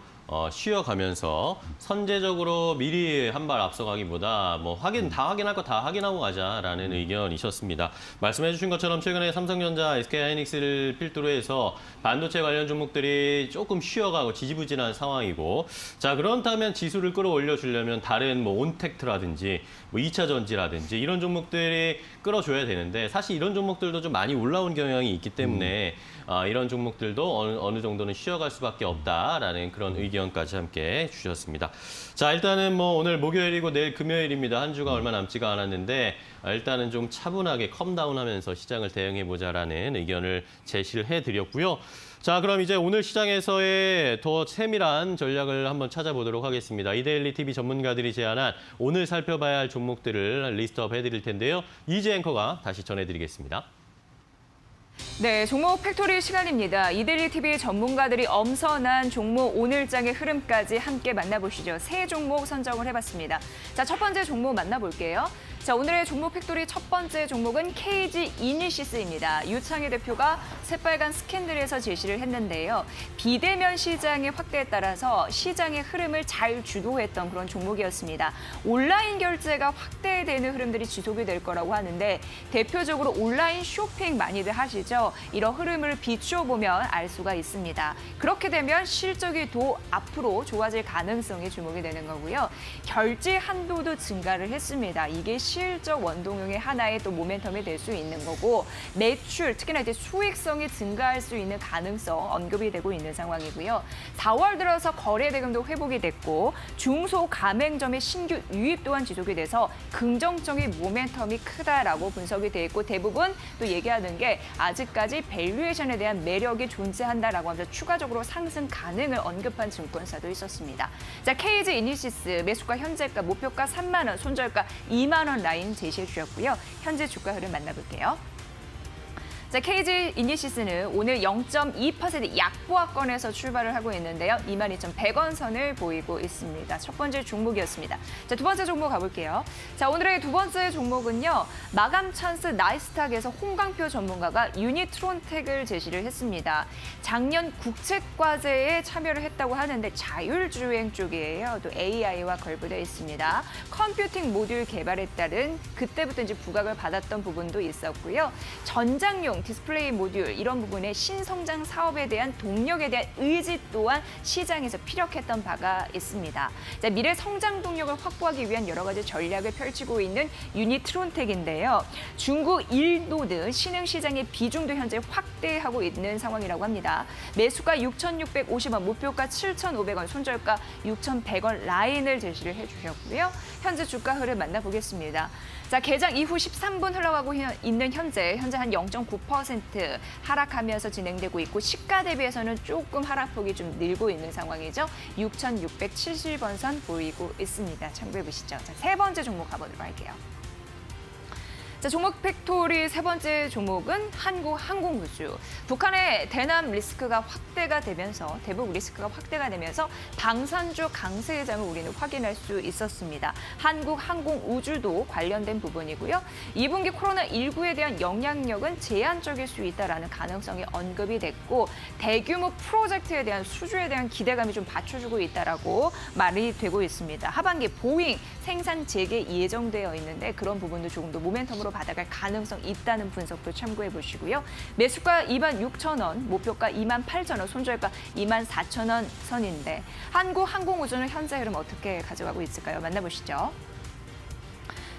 쉬어가면서 선제적으로 미리 한 발 앞서가기보다 뭐 다 확인할 거 다 확인하고 가자라는 의견이셨습니다. 말씀해 주신 것처럼 최근에 삼성전자, SK하이닉스를 필두로 해서 반도체 관련 종목들이 조금 쉬어가고 지지부진한 상황이고, 자, 그렇다면 지수를 끌어올려 주려면 다른 뭐 온택트라든지 뭐 2차 전지라든지 이런 종목들이 끌어줘야 되는데, 사실 이런 종목들도 좀 많이 올라온 경향이 있기 때문에 이런 종목들도 어느 정도는 쉬어갈 수밖에 없다라는 그런 의견까지 함께 주셨습니다. 자, 일단은 뭐 오늘 목요일이고 내일 금요일입니다. 한 주가 얼마 남지가 않았는데 일단은 좀 차분하게 컴다운하면서 시장을 대응해보자라는 의견을 제시를 해드렸고요. 자, 그럼 이제 오늘 시장에서의 더 세밀한 전략을 한번 찾아보도록 하겠습니다. 이데일리 TV 전문가들이 제안한 오늘 살펴봐야 할 종목들을 리스트업 해드릴 텐데요. 이재 앵커가 다시 전해드리겠습니다. 네, 종목 팩토리 시간입니다. 이데일리 TV 전문가들이 엄선한 종목 오늘장의 흐름까지 함께 만나보시죠. 세 종목 선정을 해봤습니다. 자, 첫 번째 종목 만나볼게요. 자, 오늘의 종목 팩토리 첫 번째 종목은 KG 이니시스입니다. 유창희 대표가 새빨간 스캔들에서 제시를 했는데요. 비대면 시장의 확대에 따라서 시장의 흐름을 잘 주도했던 그런 종목이었습니다. 온라인 결제가 확대되는 흐름들이 지속이 될 거라고 하는데, 대표적으로 온라인 쇼핑 많이들 하시죠. 이런 흐름을 비추어 보면 알 수가 있습니다. 그렇게 되면 실적이 더 앞으로 좋아질 가능성이 주목이 되는 거고요. 결제 한도도 증가를 했습니다. 이게 실적 원동력의 하나의 또 모멘텀이 될 수 있는 거고, 매출, 특히나 이제 수익성이 증가할 수 있는 가능성 언급이 되고 있는 상황이고요. 4월 들어서 거래 대금도 회복이 됐고, 중소 가맹점의 신규 유입 또한 지속이 돼서 긍정적인 모멘텀이 크다라고 분석이 돼 있고, 대부분 또 얘기하는 게 아직까지 밸류에이션에 대한 매력이 존재한다라고 하면서 추가적으로 상승 가능을 언급한 증권사도 있었습니다. 자, KG 이니시스 매수가 현재가 목표가 3만 원, 손절가 2만 원 라인 제시해 주셨고요. 현재 주가 흐름 만나볼게요. 자, KG 이니시스는 오늘 0.2% 약보합권에서 출발을 하고 있는데요. 22,100원 선을 보이고 있습니다. 첫 번째 종목이었습니다. 자, 두 번째 종목 가볼게요. 자, 오늘의 두 번째 종목은요. 마감 찬스 나이스탁에서 홍광표 전문가가 유니트론텍을 제시를 했습니다. 작년 국책과제에 참여를 했다고 하는데 자율주행 쪽이에요. 또 AI와 걸부되어 있습니다. 컴퓨팅 모듈 개발에 따른 그때부터 이제 부각을 받았던 부분도 있었고요. 전장용 디스플레이 모듈 이런 부분의 신성장 사업에 대한 동력에 대한 의지 또한 시장에서 피력했던 바가 있습니다. 자, 미래 성장 동력을 확보하기 위한 여러 가지 전략을 펼치고 있는 유니트론텍인데요. 중국, 인도 등 신흥 시장의 비중도 현재 확대하고 있는 상황이라고 합니다. 매수가 6,650원, 목표가 7,500원, 손절가 6,100원 라인을 제시를 해주셨고요. 현재 주가 흐름 만나보겠습니다. 자, 개장 이후 13분 흘러가고 있는 현재 한 0.9% 하락하면서 진행되고 있고, 시가 대비해서는 조금 하락폭이 좀 늘고 있는 상황이죠. 6,670원 선 보이고 있습니다. 참고해 보시죠. 자, 세 번째 종목 가보도록 할게요. 자, 종목 팩토리 세 번째 종목은 한국항공우주. 북한의 대남 리스크가 확대가 되면서, 대북 리스크가 확대가 되면서 방산주 강세 회장을 우리는 확인할 수 있었습니다. 한국항공우주도 관련된 부분이고요. 2분기 코로나19에 대한 영향력은 제한적일 수 있다라는 가능성이 언급이 됐고, 대규모 프로젝트에 대한 수주에 대한 기대감이 좀 받쳐주고 있다라고 말이 되고 있습니다. 하반기 보잉 생산 재개 예정되어 있는데 그런 부분도 조금 더 모멘텀으로 받아갈 가능성 있다는 분석도 참고해 보시고요. 매수가 26,000원, 목표가 28,000원, 손절가 24,000원 선인데 한국항공우주는 현재 흐름 어떻게 가져가고 있을까요? 만나보시죠.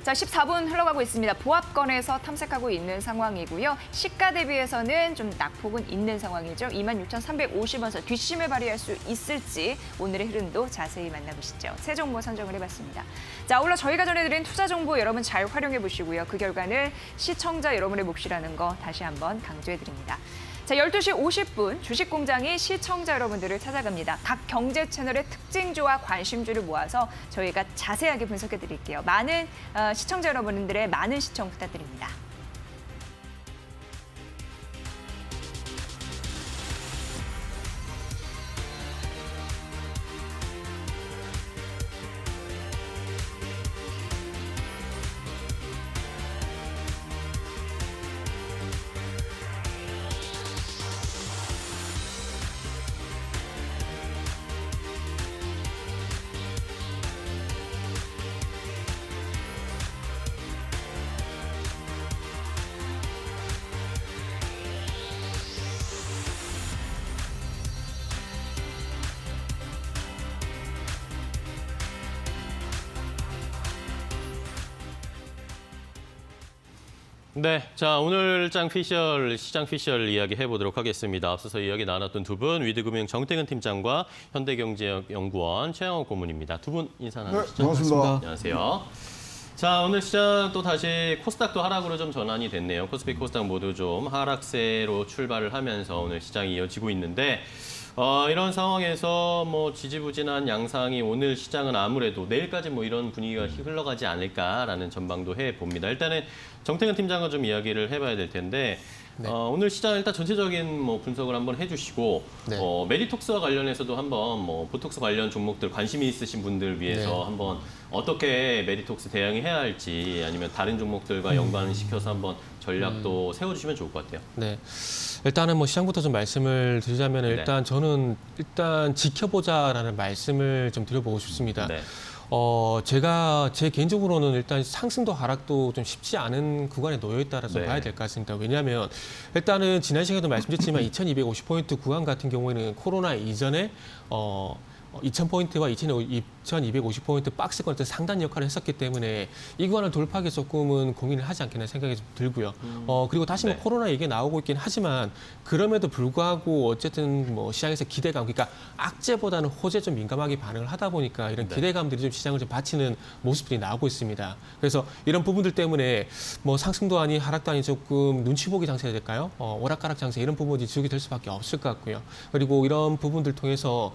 자, 14분 흘러가고 있습니다. 보합권에서 탐색하고 있는 상황이고요. 시가 대비해서는 좀 낙폭은 있는 상황이죠. 26,350원에서 뒷심을 발휘할 수 있을지 오늘의 흐름도 자세히 만나보시죠. 세 종목 선정을 해봤습니다. 자, 아울러 저희가 전해드린 투자 정보 여러분 잘 활용해 보시고요. 그 결과는 시청자 여러분의 몫이라는 거 다시 한번 강조해드립니다. 자, 12시 50분 주식공장이 시청자 여러분들을 찾아갑니다. 각 경제 채널의 특징주와 관심주를 모아서 저희가 자세하게 분석해 드릴게요. 많은 시청자 여러분들의 많은 시청 부탁드립니다. 네, 자 오늘 시장 피셜 이야기 해보도록 하겠습니다. 앞서서 이야기 나눴던 두 분, 위드금융 정태근 팀장과 현대경제연구원 최영욱 고문입니다. 두 분 인사 나누시죠. 반갑습니다. 안녕하세요. 자, 오늘 시장 또 다시 코스닥도 하락으로 좀 전환이 됐네요. 코스피, 코스닥 모두 좀 하락세로 출발을 하면서 오늘 시장이 이어지고 있는데 이런 상황에서 뭐 지지부진한 양상이 오늘 시장은 아무래도 내일까지 뭐 이런 분위기가 흘러가지 않을까라는 전망도 해봅니다. 일단은 정태근 팀장과 좀 이야기를 해봐야 될 텐데 오늘 시장 일단 전체적인 뭐 분석을 한번 해주시고 네. 메디톡스와 관련해서도 한번 뭐 보톡스 관련 종목들 관심이 있으신 분들 위해서 네. 한번 어떻게 메디톡스 대응해야 할지 아니면 다른 종목들과 연관을 시켜서 한번 전략도 세워주시면 좋을 것 같아요. 네. 일단은 뭐 시장부터 좀 말씀을 드리자면 일단 저는 일단 지켜보자라는 말씀을 좀 드려보고 싶습니다. 네. 제가 제 개인적으로는 일단 상승도 하락도 좀 쉽지 않은 구간에 놓여 있다라서 네. 봐야 될 것 같습니다. 왜냐하면 일단은 지난 시간에도 말씀드렸지만 2250포인트 구간 같은 경우에는 코로나 이전에 2000포인트와 2250포인트 박스권 때 상단 역할을 했었기 때문에 이 구간을 돌파하기 조금은 고민을 하지 않겠나 생각이 좀 들고요. 그리고 다시 뭐 네. 코로나 얘기 나오고 있긴 하지만 그럼에도 불구하고 어쨌든 뭐 시장에서 기대감, 그러니까 악재보다는 호재 좀 민감하게 반응을 하다 보니까 이런 네. 기대감들이 좀 시장을 좀 받치는 모습들이 나오고 있습니다. 그래서 이런 부분들 때문에 뭐 상승도 아니 하락도 아니 조금 눈치 보기 장세가 될까요? 오락가락 장세 이런 부분이 지속이 될 수밖에 없을 것 같고요. 그리고 이런 부분들 통해서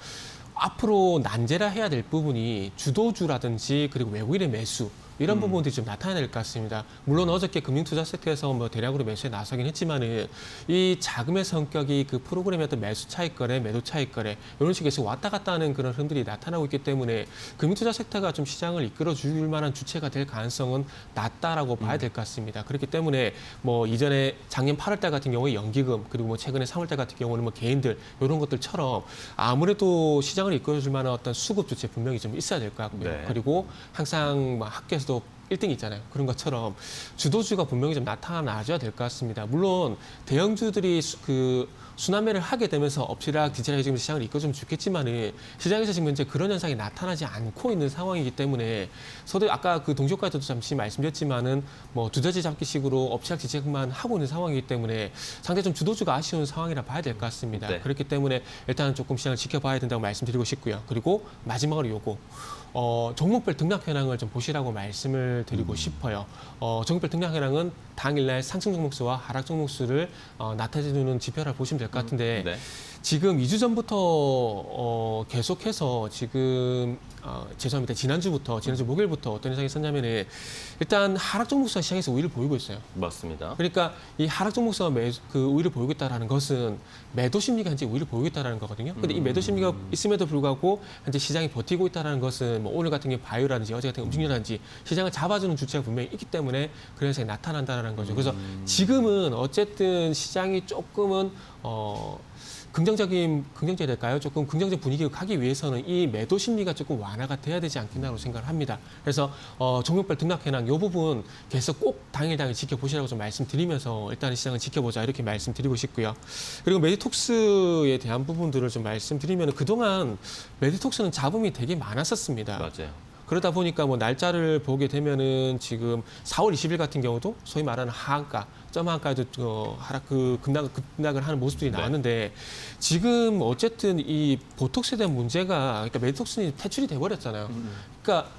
앞으로 난제라 해야 될 부분이 주도주라든지 그리고 외국인의 매수 이런 부분들이 좀 나타나야 될 것 같습니다. 물론 어저께 금융투자 섹터에서 뭐 대량으로 매수에 나서긴 했지만은 이 자금의 성격이 그 프로그램의 어떤 매수 차익 거래, 매도 차익 거래 이런 식에서 왔다 갔다 하는 그런 흐름들이 나타나고 있기 때문에 금융투자 섹터가 좀 시장을 이끌어 줄 만한 주체가 될 가능성은 낮다라고 봐야 될 것 같습니다. 그렇기 때문에 뭐 이전에 작년 8월 달 같은 경우에 연기금 그리고 뭐 최근에 3월 달 같은 경우는 뭐 개인들 이런 것들처럼 아무래도 시장을 이끌어 줄 만한 어떤 수급 주체 분명히 좀 있어야 될 것 같고요. 네. 그리고 항상 막 학교에서도 1등 있잖아요. 그런 것처럼 주도주가 분명히 좀 나타나줘야 될 것 같습니다. 물론 대형주들이 순환매를 하게 되면서 엎치락뒤치락 지금 시장을 이끌어주면 좋겠지만은 시장에서 지금 현재 그런 현상이 나타나지 않고 있는 상황이기 때문에 저도 아까 그 동시효과에도 잠시 말씀드렸지만은 뭐 두더지 잡기식으로 엎치락뒤치락만 하고 있는 상황이기 때문에 상당히 좀 주도주가 아쉬운 상황이라 봐야 될 것 같습니다. 네. 그렇기 때문에 일단은 조금 시장을 지켜봐야 된다고 말씀드리고 싶고요. 그리고 마지막으로 요거. 종목별 등락 현황을 좀 보시라고 말씀을 드리고 싶어요. 종목별 등락 현황은 당일날 상승 종목수와 하락 종목수를 나타내주는 지표를 보시면 될 것 같은데 네. 지금 2주 전부터 계속해서 지금 죄송합니다. 지난주 목요일부터 어떤 현상이 있었냐면은 일단 하락 종목수가 시장에서 우위를 보이고 있어요. 맞습니다. 그러니까 이 하락 종목수가 그 우위를 보이고 있다는 것은 매도 심리가 현재 우위를 보이고 있다는 거거든요. 근데 이 매도 심리가 있음에도 불구하고 현재 시장이 버티고 있다는 것은 뭐 오늘 같은 경우 바이오라든지 어제 같은 경우 음식료라든지 시장을 잡아주는 주체가 분명히 있기 때문에 그런 현상이 나타난다는 거죠. 그래서 지금은 어쨌든 시장이 조금은 긍정적이 될까요? 조금 긍정적 분위기로 가기 위해서는 이 매도 심리가 조금 완화가 돼야 되지 않겠나라고 생각을 합니다. 그래서 종목별 등락 현황 이 부분 계속 꼭 당일 지켜보시라고 좀 말씀드리면서 일단은 시장을 지켜보자 이렇게 말씀드리고 싶고요. 그리고 메디톡스에 대한 부분들을 좀 말씀드리면 그동안 메디톡스는 잡음이 되게 많았었습니다. 맞아요. 그러다 보니까 뭐 날짜를 보게 되면은 지금 4월 20일 같은 경우도 소위 말하는 하한가, 점한가에도 하락 급락을 하는 모습들이 네. 나왔는데 지금 어쨌든 이 보톡스에 대한 문제가 그러니까 메디톡스는 퇴출이 돼 버렸잖아요. 그러니까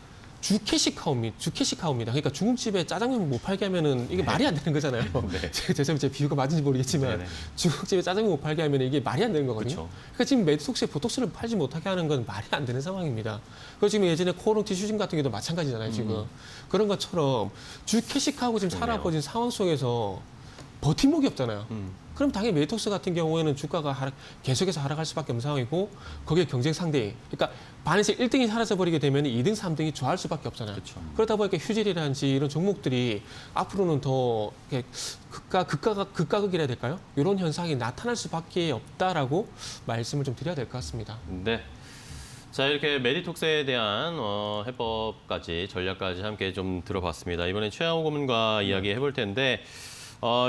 주캐시카우입니다. 그러니까 중국집에 짜장면 못 팔게 하면은 이게 말이 안 되는 거잖아요. 네. 죄송합니다. 제 비유가 맞은지 모르겠지만 네네. 중국집에 짜장면 못 팔게 하면 이게 말이 안 되는 거거든요. 그쵸. 그러니까 지금 메디톡스에 보톡스를 팔지 못하게 하는 건 말이 안 되는 상황입니다. 그리고 지금 예전에 코오롱 티슈진 같은 경우도 마찬가지잖아요. 지금 그런 것처럼 주캐시카하고 지금 그러네요. 살아버진 상황 속에서 버팀목이 없잖아요. 그럼 당연히 메디톡스 같은 경우에는 주가가 계속해서 하락할 수밖에 없는 상황이고 거기에 경쟁 상대인 그러니까 반에서 1등이 사라져버리게 되면 2등, 3등이 좋아할 수밖에 없잖아요. 그쵸. 그러다 보니까 휴질이라든지 이런 종목들이 앞으로는 더 이렇게 극가극이라 해야 될까요? 이런 현상이 나타날 수밖에 없다라고 말씀을 좀 드려야 될 것 같습니다. 네. 자, 이렇게 메디톡스에 대한 해법까지 전략까지 함께 좀 들어봤습니다. 이번엔 최양호 고문과 이야기 해볼 텐데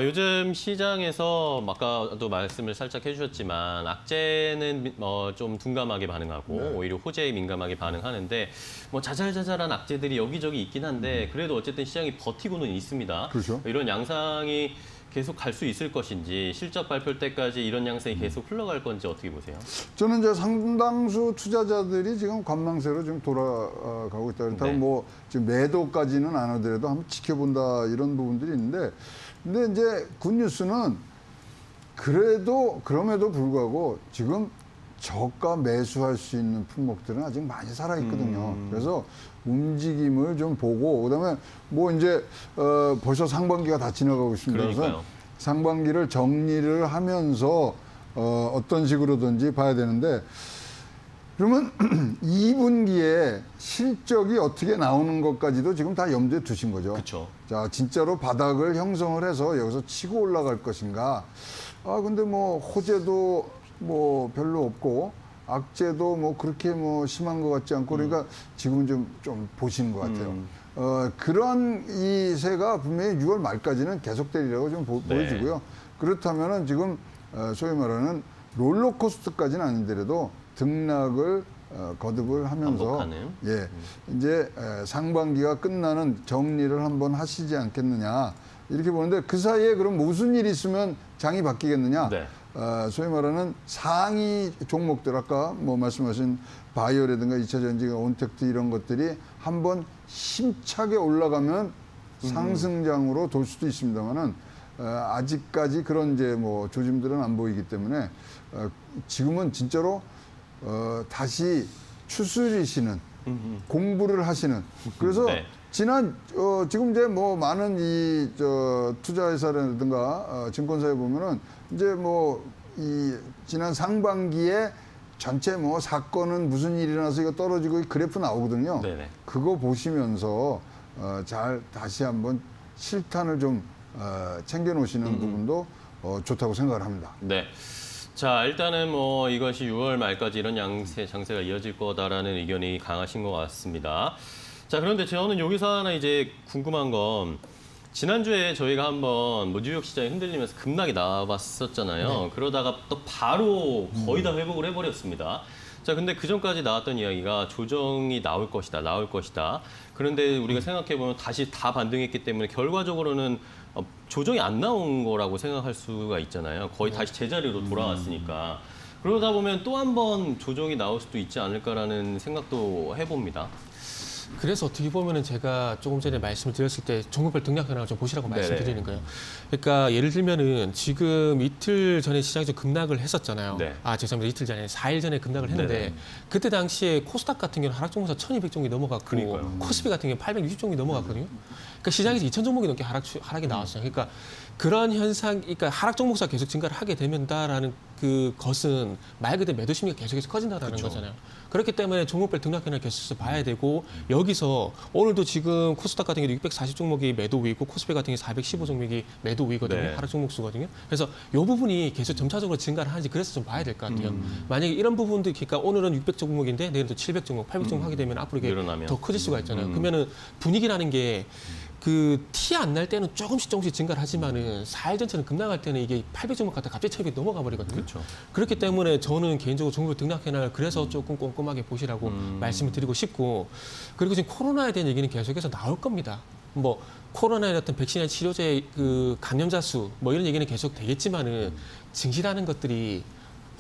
요즘 시장에서 아까도 말씀을 살짝 해주셨지만 악재는 좀 둔감하게 반응하고 네. 오히려 호재에 민감하게 반응하는데 뭐 자잘자잘한 악재들이 여기저기 있긴 한데 그래도 어쨌든 시장이 버티고는 있습니다. 그렇죠. 이런 양상이 계속 갈 수 있을 것인지 실적 발표 때까지 이런 양상이 계속 흘러갈 건지 어떻게 보세요? 저는 이제 상당수 투자자들이 지금 관망세로 지금 돌아가고 있다. 그렇다고 네. 뭐 지금 매도까지는 안 하더라도 한번 지켜본다 이런 부분들이 있는데, 근데 이제 굿뉴스는 그럼에도 불구하고 지금 저가 매수할 수 있는 품목들은 아직 많이 살아 있거든요. 그래서 움직임을 좀 보고, 그다음에 뭐 이제 벌써 상반기가 다 지나가고 있습니다. 그래서 그러니까요. 상반기를 정리를 하면서 어떤 식으로든지 봐야 되는데, 그러면 2분기에 실적이 어떻게 나오는 것까지도 지금 다 염두에 두신 거죠. 그렇죠. 자, 진짜로 바닥을 형성을 해서 여기서 치고 올라갈 것인가. 근데 뭐 호재도 뭐 별로 없고 악재도 뭐 그렇게 뭐 심한 것 같지 않고, 그러니까 지금은 좀 보시는 것 같아요. 그런 이 세가 분명히 6월 말까지는 계속되리라고 좀 네. 보여지고요. 그렇다면은 지금 소위 말하는 롤러코스터까지는 아닌데라도 등락을 거듭을 하면서 반복하는. 예, 이제 상반기가 끝나는 정리를 한번 하시지 않겠느냐 이렇게 보는데, 그 사이에 그럼 무슨 일이 있으면 장이 바뀌겠느냐? 네. 소위 말하는 상위 종목들, 아까 뭐 말씀하신 바이오라든가 2차 전지가 온택트 이런 것들이 한번 힘차게 올라가면 상승장으로 돌 수도 있습니다만은 아직까지 그런 이제 뭐 조짐들은 안 보이기 때문에 지금은 진짜로 다시 추스리시는 공부를 하시는, 그래서 네. 지금 이제 뭐 많은 이 투자회사라든가 증권사에 보면은 이제 뭐 이 지난 상반기에 전체 뭐 사건은 무슨 일이 나서 이거 떨어지고 이 그래프 나오거든요. 네네. 그거 보시면서 잘 다시 한번 실탄을 좀 챙겨 놓으시는 부분도 좋다고 생각을 합니다. 네. 자, 일단은 뭐 이것이 6월 말까지 이런 장세가 이어질 거다라는 의견이 강하신 것 같습니다. 자, 그런데 저는 여기서 하나 이제 궁금한 건, 지난주에 저희가 한번 뭐 뉴욕 시장이 흔들리면서 급락이 나왔었잖아요. 네. 그러다가 또 바로 거의 다 회복을 해버렸습니다. 자, 근데 그 전까지 나왔던 이야기가 조정이 나올 것이다. 그런데 우리가 생각해보면 다시 다 반등했기 때문에 결과적으로는 조정이 안 나온 거라고 생각할 수가 있잖아요. 거의 다시 제자리로 돌아왔으니까. 그러다 보면 또 한 번 조정이 나올 수도 있지 않을까라는 생각도 해봅니다. 그래서 어떻게 보면은 제가 조금 전에 말씀을 드렸을 때 종목별 등락 현황을 좀 보시라고 네네. 말씀드리는 거예요. 그러니까 예를 들면은 지금 이틀 전에 시장이 좀 급락을 했었잖아요. 네. 죄송합니다. 이틀 전에 4일 전에 급락을 했는데 네네. 그때 당시에 코스닥 같은 경우는 하락 종목사 1,200종이 넘어갔고 그러니까요. 코스피 같은 경우는 860종이 넘어갔거든요. 그러니까 시장에서 2,000 종목이 넘게 하락이 나왔어요. 그러니까 그런 현상, 그러니까 하락 종목수가 계속 증가를 하게 되면다라는 그것은 말 그대로 매도 심리가 계속해서 커진다라는 그쵸. 거잖아요. 그렇기 때문에 종목별 등락 현황을 계속해서 봐야 되고, 여기서 오늘도 지금 코스닥 같은 경우 640 종목이 매도 우위고 코스피 같은 경우 415 종목이 매도 우위거든요. 네. 하락 종목수거든요. 그래서 이 부분이 계속 점차적으로 증가를 하는지 그래서 좀 봐야 될 것 같아요. 만약에 이런 부분도, 그러니까 오늘은 600 종목인데 내일은 또 700 종목, 800 종목 하게 되면 앞으로 이게 늘어나면. 더 커질 수가 있잖아요. 그러면은 분위기라는 게 그 티 안 날 때는 조금씩 증가를 하지만은 4일 전체는 급락할 때는 이게 800 종목 갔다 갑자기 1,200 넘어가 버리거든요. 그렇죠. 그렇기 때문에 저는 개인적으로 종목 등락 현황을 그래서 조금 꼼꼼하게 보시라고 말씀을 드리고 싶고, 그리고 지금 코로나에 대한 얘기는 계속해서 나올 겁니다. 뭐 코로나의 어떤 백신이나 치료제 그 감염자 수 뭐 이런 얘기는 계속 되겠지만은 증시라는 것들이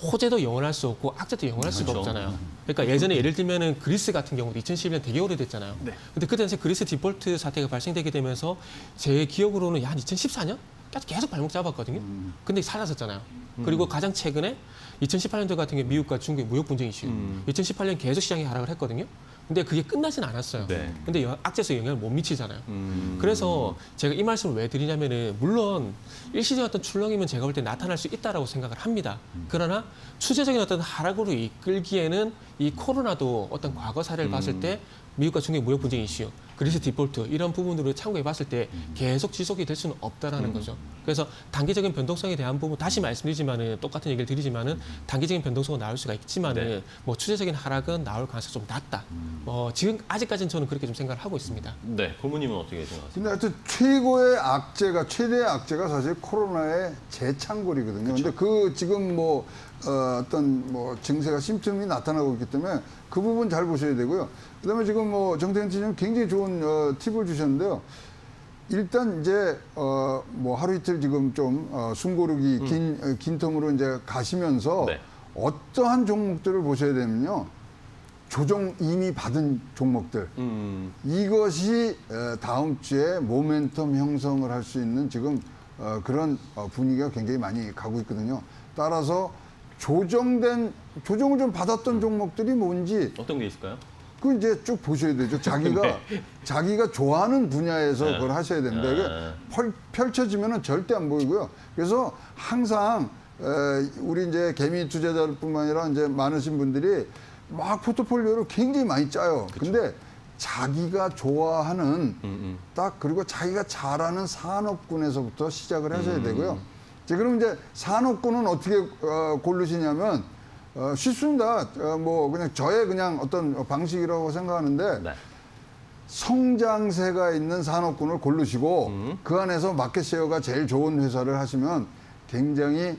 호재도 영원할 수 없고 악재도 영원할 수가 그렇죠. 없잖아요. 그러니까 예전에 예를 들면은 그리스 같은 경우도 2011년 되게 오래됐잖아요. 네. 근데 그때 당시 그리스 디폴트 사태가 발생되게 되면서 제 기억으로는 한 2014년 계속 발목 잡았거든요. 근데 살았었잖아요. 그리고 가장 최근에 2018년도 같은 경우 미국과 중국의 무역 분쟁 이슈. 2018년 계속 시장이 하락을 했거든요. 근데 그게 끝나진 않았어요. 네. 근데 악재에서 영향을 못 미치잖아요. 그래서 제가 이 말씀을 왜 드리냐면은, 물론 일시적인 어떤 출렁이면 제가 볼 때 나타날 수 있다라고 생각을 합니다. 그러나 추세적인 어떤 하락으로 이끌기에는 이 코로나도 어떤 과거 사례를 봤을 때 미국과 중국의 무역 분쟁 이슈, 그리스 디폴트 이런 부분들을 참고해 봤을 때 계속 지속이 될 수는 없다라는 거죠. 그래서 단기적인 변동성에 대한 부분 다시 말씀드리지만은 똑같은 얘기를 드리지만은 단기적인 변동성은 나올 수가 있지만은 네. 뭐 추세적인 하락은 나올 가능성이 좀 낮다. 지금 아직까지는 저는 그렇게 좀 생각을 하고 있습니다. 네, 고모님은 어떻게 생각하세요? 근데 하여튼 최대의 악재가 사실 코로나의 재창궐이거든요. 근데 그 지금 어떤 증세가 심틈이 나타나고 있기 때문에 그 부분 잘 보셔야 되고요. 그다음에 지금 정태근 팀장님 굉장히 좋은 팁을 주셨는데요. 일단 이제 하루 이틀 지금 좀 숨고르기 긴 텀으로 이제 가시면서 네. 어떠한 종목들을 보셔야 되면요. 조정 이미 받은 종목들 이것이 다음 주에 모멘텀 형성을 할 수 있는 지금 그런 분위기가 굉장히 많이 가고 있거든요. 따라서 조정을 좀 받았던 종목들이 뭔지 어떤 게 있을까요? 그 이제 쭉 보셔야 되죠. 자기가 좋아하는 분야에서 그걸 하셔야 됩니다. 이게 펼쳐지면은 절대 안 보이고요. 그래서 항상 우리 이제 개미 투자자뿐만 아니라 이제 많으신 분들이 막 포트폴리오를 굉장히 많이 짜요. 근데 자기가 좋아하는 딱 그리고 자기가 잘하는 산업군에서부터 시작을 하셔야 되고요. 그럼 이제 산업군은 어떻게 고르시냐면 쉽습니다. 그냥 저의 그냥 어떤 방식이라고 생각하는데 네. 성장세가 있는 산업군을 고르시고 그 안에서 마켓쉐어가 제일 좋은 회사를 하시면 굉장히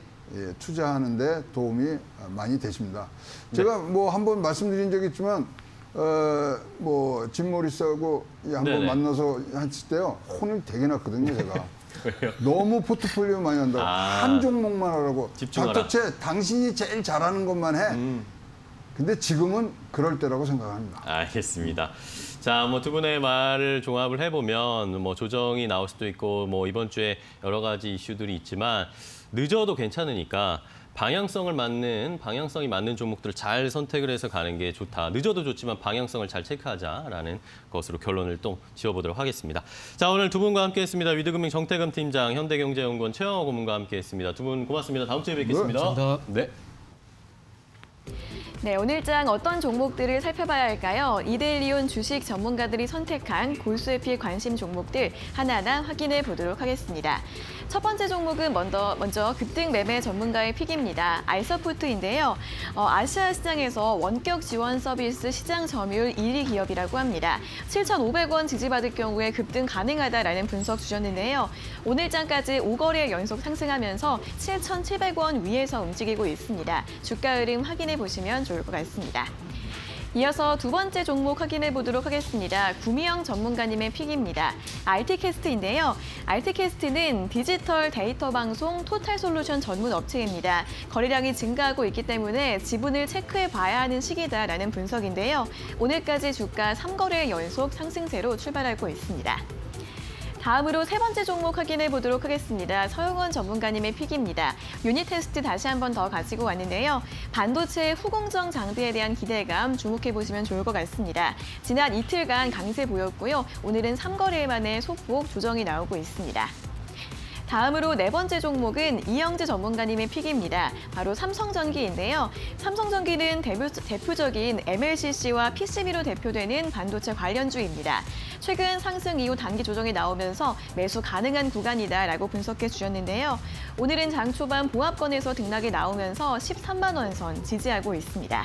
투자하는데 도움이 많이 되십니다. 제가 한번 말씀드린 적이 있지만 짐 모리스하고 한번 네네. 만나서 했을 때요 혼을 되게 났거든요. 제가 너무 포트폴리오 많이 한다고 한 종목만 하라고 집중하라. 닥터체 당신이 제일 잘하는 것만 해. 근데 지금은 그럴 때라고 생각합니다. 알겠습니다. 자, 두 분의 말을 종합을 해보면 조정이 나올 수도 있고 이번 주에 여러 가지 이슈들이 있지만 늦어도 괜찮으니까 방향성이 맞는 종목들을 잘 선택을 해서 가는 게 좋다. 늦어도 좋지만 방향성을 잘 체크하자라는 것으로 결론을 또 지어보도록 하겠습니다. 자, 오늘 두 분과 함께했습니다. 위드금융 정태금 팀장, 현대경제연구원 최영호 고문과 함께했습니다. 두 분 고맙습니다. 다음 주에 뵙겠습니다. 감사합니다. 네. 네, 오늘장 어떤 종목들을 살펴봐야 할까요? 이데일리온 주식 전문가들이 선택한 골수에피 관심 종목들 하나하나 확인해 보도록 하겠습니다. 첫 번째 종목은 먼저 급등 매매 전문가의 픽입니다. 알서푸트인데요. 아시아 시장에서 원격 지원 서비스 시장 점유율 1위 기업이라고 합니다. 7,500원 지지받을 경우에 급등 가능하다라는 분석 주셨는데요. 오늘장까지 5거래 연속 상승하면서 7,700원 위에서 움직이고 있습니다. 주가 흐름 확인해 보시면 좋을 것 같습니다. 이어서 두 번째 종목 확인해 보도록 하겠습니다. 구미영 전문가님의 픽입니다. RT캐스트인데요. RT캐스트는 디지털 데이터 방송 토탈솔루션 전문 업체입니다. 거래량이 증가하고 있기 때문에 지분을 체크해 봐야 하는 시기다라는 분석인데요. 오늘까지 주가 3거래 연속 상승세로 출발하고 있습니다. 다음으로 세 번째 종목 확인해 보도록 하겠습니다. 서용원 전문가님의 픽입니다. 유닛 테스트 다시 한 번 더 가지고 왔는데요. 반도체 후공정 장비에 대한 기대감 주목해 보시면 좋을 것 같습니다. 지난 이틀간 강세 보였고요. 오늘은 3거래일 만에 소폭 조정이 나오고 있습니다. 다음으로 네 번째 종목은 이영재 전문가님의 픽입니다. 바로 삼성전기인데요. 삼성전기는 대표적인 MLCC와 PCB로 대표되는 반도체 관련주입니다. 최근 상승 이후 단기 조정이 나오면서 매수 가능한 구간이다라고 분석해 주셨는데요. 오늘은 장 초반 보합권에서 등락이 나오면서 13만 원 선 지지하고 있습니다.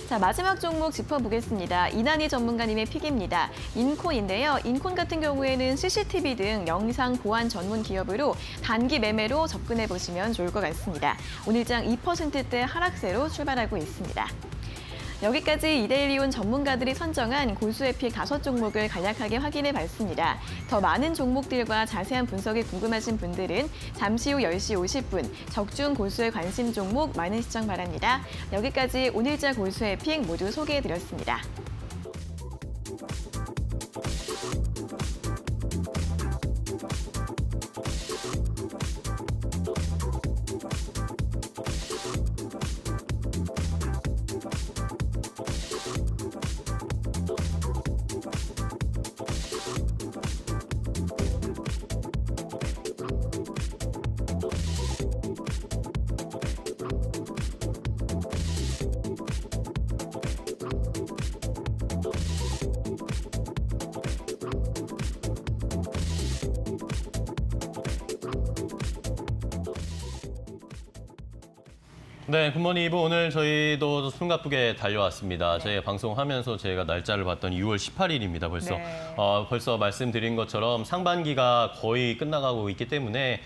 자, 마지막 종목 짚어보겠습니다. 이난희 전문가님의 픽입니다. 인콘인데요. 인콘 같은 경우에는 CCTV 등 영상 보안 전문 기업으로 단기 매매로 접근해 보시면 좋을 것 같습니다. 오늘장 2%대 하락세로 출발하고 있습니다. 여기까지 이데일리온 전문가들이 선정한 골수의 픽 5종목을 간략하게 확인해 봤습니다. 더 많은 종목들과 자세한 분석이 궁금하신 분들은 잠시 후 10시 50분 적중 골수의 관심 종목 많은 시청 바랍니다. 여기까지 오늘자 골수의 픽 모두 소개해 드렸습니다. 네, 굿모닝 이브 오늘 저희도 숨가쁘게 달려왔습니다. 저희 방송하면서 저희가 날짜를 봤던 6월 18일입니다. 벌써 네. 벌써 말씀드린 것처럼 상반기가 거의 끝나가고 있기 때문에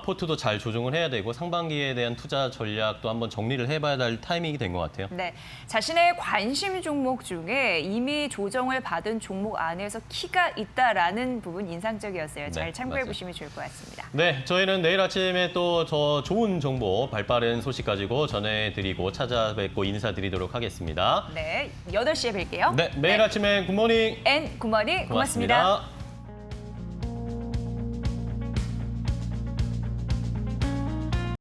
포트도 잘 조정을 해야 되고 상반기에 대한 투자 전략도 한번 정리를 해봐야 할 타이밍이 된 것 같아요. 네, 자신의 관심 종목 중에 이미 조정을 받은 종목 안에서 키가 있다라는 부분 인상적이었어요. 잘 네, 참고해 맞아요. 보시면 좋을 것 같습니다. 네, 저희는 내일 아침에 또 저 좋은 정보, 발빠른 소식 가지고 전해드리고 찾아뵙고 인사드리도록 하겠습니다. 네, 8시에 뵐게요. 네, 매일 아침에 굿모닝 굿모닝 고맙습니다. 고맙습니다.